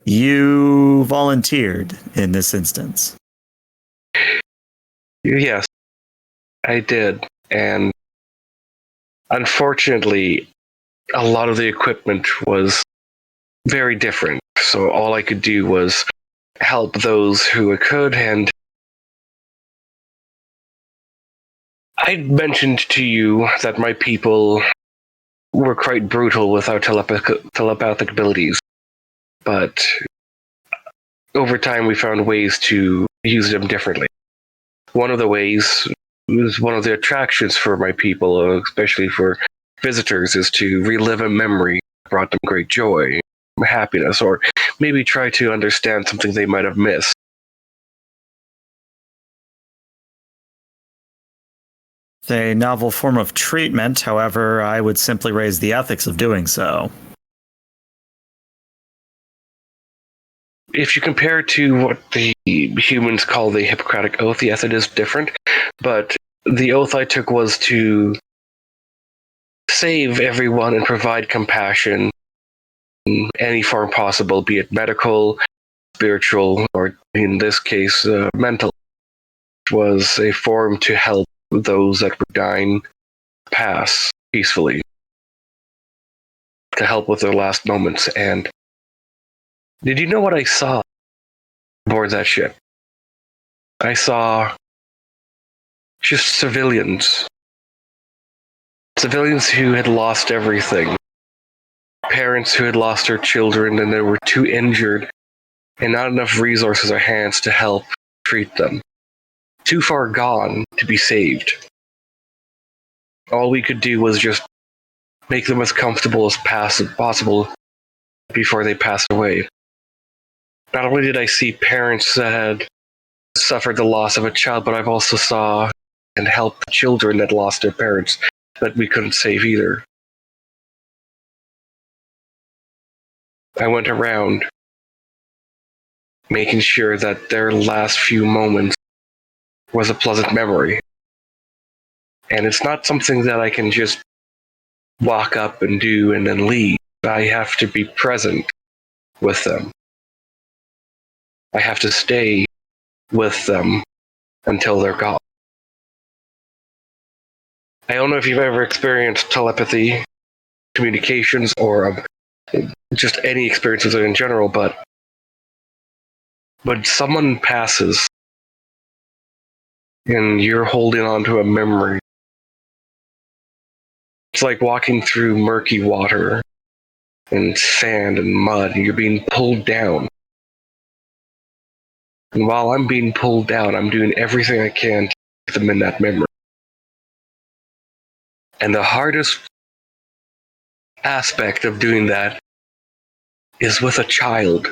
you volunteered in this instance. Yes, I did. And unfortunately, a lot of the equipment was very different. So all I could do was help those who I could, and I mentioned to you that my people were quite brutal with our telepathic abilities, but over time we found ways to use them differently. One of the ways was one of the attractions for my people, especially for visitors, is to relive a memory that brought them great joy, happiness, or maybe try to understand something they might have missed. It's a novel form of treatment, however, I would simply raise the ethics of doing so. If you compare to what the humans call the Hippocratic Oath, yes, it is different, but the oath I took was to save everyone and provide compassion in any form possible, be it medical, spiritual, or in this case, mental. It was a form to help those that were dying pass peacefully, to help with their last moments. And did you know what I saw aboard that ship? I saw just civilians who had lost everything, parents who had lost their children and they were too injured and not enough resources or hands to help treat them. Too far gone to be saved. All we could do was just make them as comfortable as possible before they passed away. Not only did I see parents that had suffered the loss of a child, but I've also saw and helped children that lost their parents that we couldn't save either. I went around making sure that their last few moments was a pleasant memory. And it's not something that I can just walk up and do and then leave. I have to be present with them. I have to stay with them until they're gone. I don't know if you've ever experienced telepathy, communications, or just any experiences in general, but when someone passes and you're holding on to a memory, it's like walking through murky water and sand and mud, and you're being pulled down. And while I'm being pulled down, I'm doing everything I can to keep them in that memory. And the hardest aspect of doing that is with a child,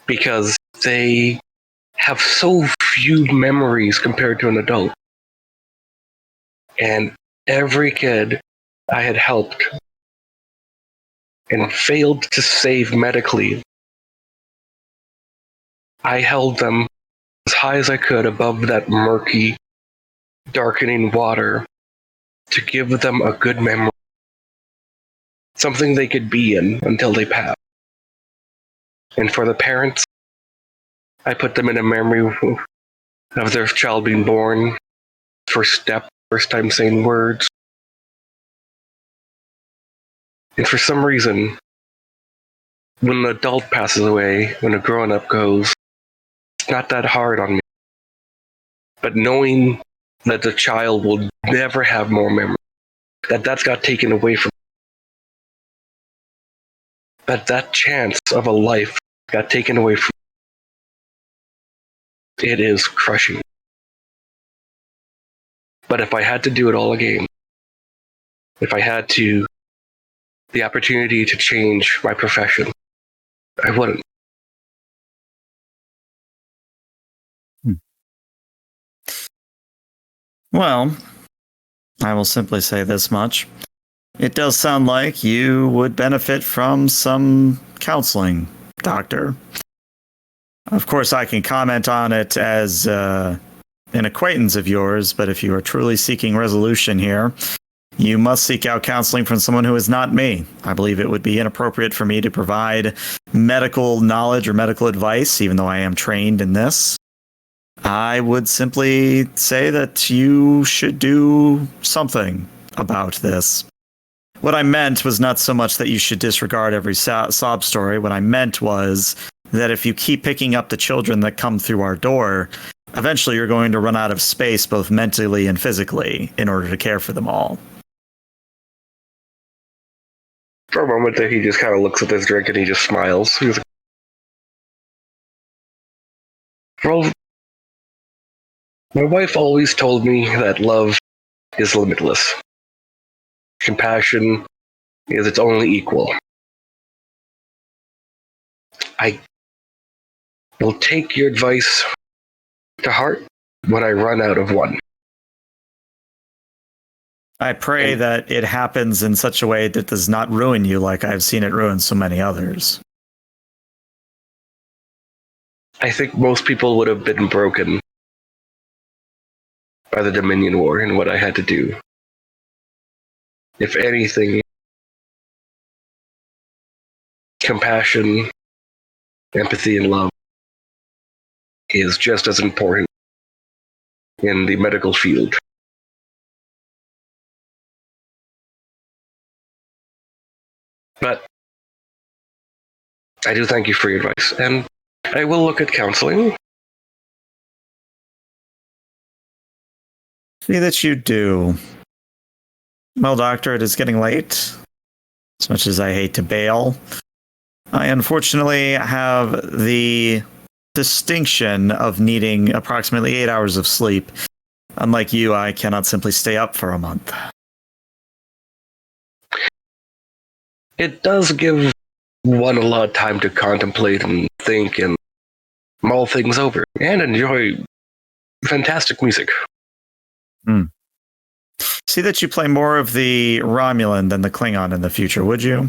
because they have so few memories compared to an adult. And every kid I had helped and failed to save medically, I held them as high as I could above that murky, darkening water to give them a good memory, something they could be in until they pass. And for the parents, I put them in a memory of their child being born, first step, first time saying words. And for some reason, when an adult passes away, when a grown-up goes, it's not that hard on me. But knowing that the child will never have more memory, that's got taken away from me, that chance of a life got taken away from me, it is crushing. But if I had to do it all again, if I had the opportunity to change my profession, I wouldn't. Well, I will simply say this much. It does sound like you would benefit from some counseling, Doctor. Of course, I can comment on it as an acquaintance of yours, but if you are truly seeking resolution here, you must seek out counseling from someone who is not me. I believe it would be inappropriate for me to provide medical knowledge or medical advice, even though I am trained in this. I would simply say that you should do something about this. What I meant was not so much that you should disregard every sob story. What I meant was that if you keep picking up the children that come through our door, eventually you're going to run out of space, both mentally and physically, in order to care for them all. For a moment there, he just kind of looks at this drink and he just smiles. He's like, well, my wife always told me that love is limitless. Compassion is its only equal. I will take your advice to heart when I run out of one. I pray that it happens in such a way that does not ruin you like I've seen it ruin so many others. I think most people would have been broken by the Dominion War and what I had to do. If anything, compassion, empathy, and love is just as important in the medical field. But I do thank you for your advice, and I will look at counseling. See that you do. Well, doctor, it is getting late. As much as I hate to bail, I unfortunately have the distinction of needing approximately 8 hours of sleep. Unlike you, I cannot simply stay up for a month. It does give one a lot of time to contemplate and think and mull things over and enjoy fantastic music. See that you play more of the Romulan than the Klingon in the future, would you?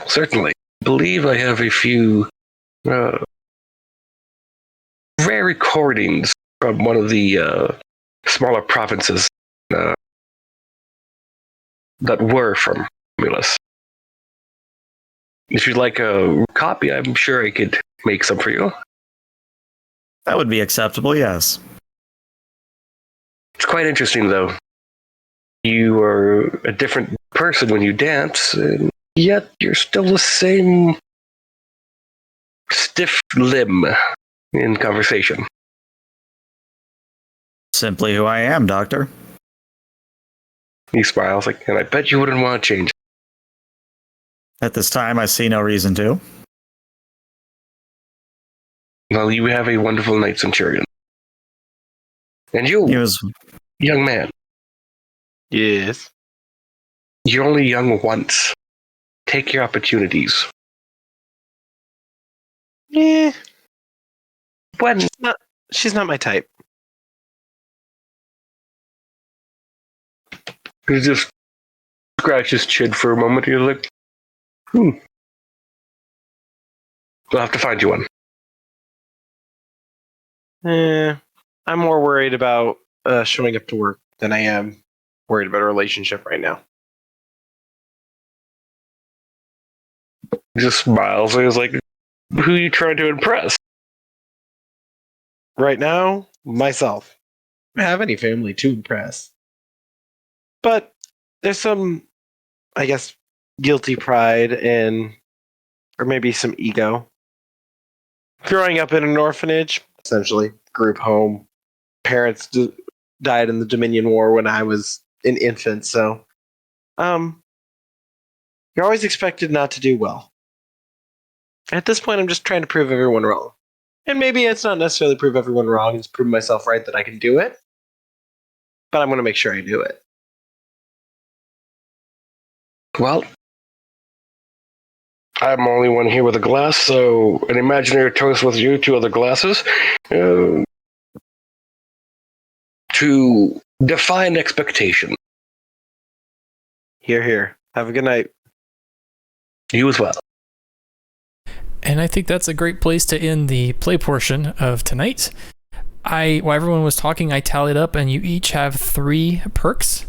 Certainly. I believe I have a few rare recordings from one of the smaller provinces that were from Romulus. If you'd like a copy, I'm sure I could make some for you. That would be acceptable, yes. It's quite interesting, though. You are a different person when you dance, and yet you're still the same stiff limb in conversation. Simply who I am, Doctor. He smiles, like, and I bet you wouldn't want to change. At this time, I see no reason to. Well, you have a wonderful night, Centurion. And you, young man. Yes. You're only young once. Take your opportunities. Yeah. When? She's not my type. He just scratches his chin for a moment. You're like, We'll have to find you one. I'm more worried about showing up to work than I am worried about a relationship right now. He just smiles and he's like, who are you trying to impress? Right now, myself. I don't have any family to impress. But there's some, I guess, guilty pride and, or maybe some ego. Growing up in an orphanage, essentially, group home. Parents died in the Dominion War when I was an infant, so you're always expected not to do well. At this point, I'm just trying to prove everyone wrong. And maybe it's not necessarily prove everyone wrong, it's prove myself right that I can do it. But I'm going to make sure I do it. Well, I'm only one here with a glass, so an imaginary toast with you, 2 other glasses. To define expectation. Here, here. Have a good night. You as well. And I think that's a great place to end the play portion of tonight. While everyone was talking, I tallied up, and you each have 3 perks.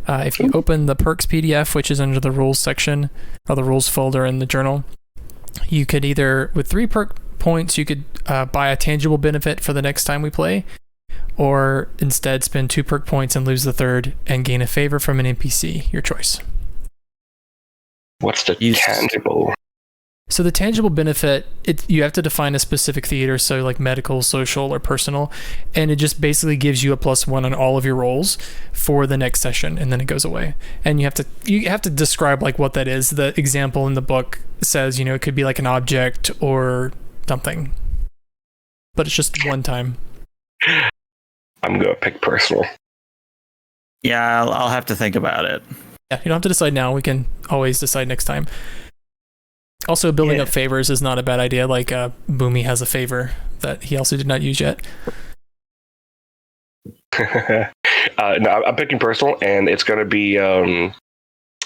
If you open the perks PDF, which is under the rules section, or the rules folder in the journal, you could either, with 3 perk points, you could buy a tangible benefit for the next time we play. or instead spend 2 perk points and lose the third and gain a favor from an NPC. Your choice. What's the tangible? So the tangible benefit, you have to define a specific theater, so like medical, social, or personal, and it just basically gives you a +1 on all of your rolls for the next session, and then it goes away. And you have to describe like what that is. The example in the book says, it could be like an object or something, but it's just one time. I'm gonna pick personal. Yeah, I'll have to think about it. Yeah, you don't have to decide now. We can always decide next time. Also, building up favors is not a bad idea. Like Boomy has a favor that he also did not use yet. No, I'm picking personal, and it's going to be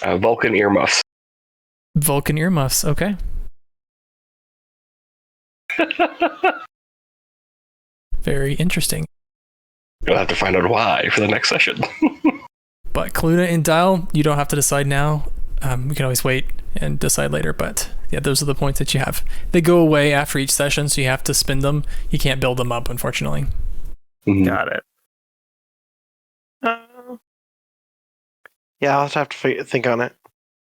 Vulcan earmuffs. Vulcan earmuffs, okay. Very interesting. You'll have to find out why for the next session. But Kaluna and Dial, you don't have to decide now. We can always wait and decide later, but yeah, those are the points that you have. They go away after each session, so you have to spend them. You can't build them up, unfortunately. Mm-hmm. Got it. Yeah, I'll have to think on it.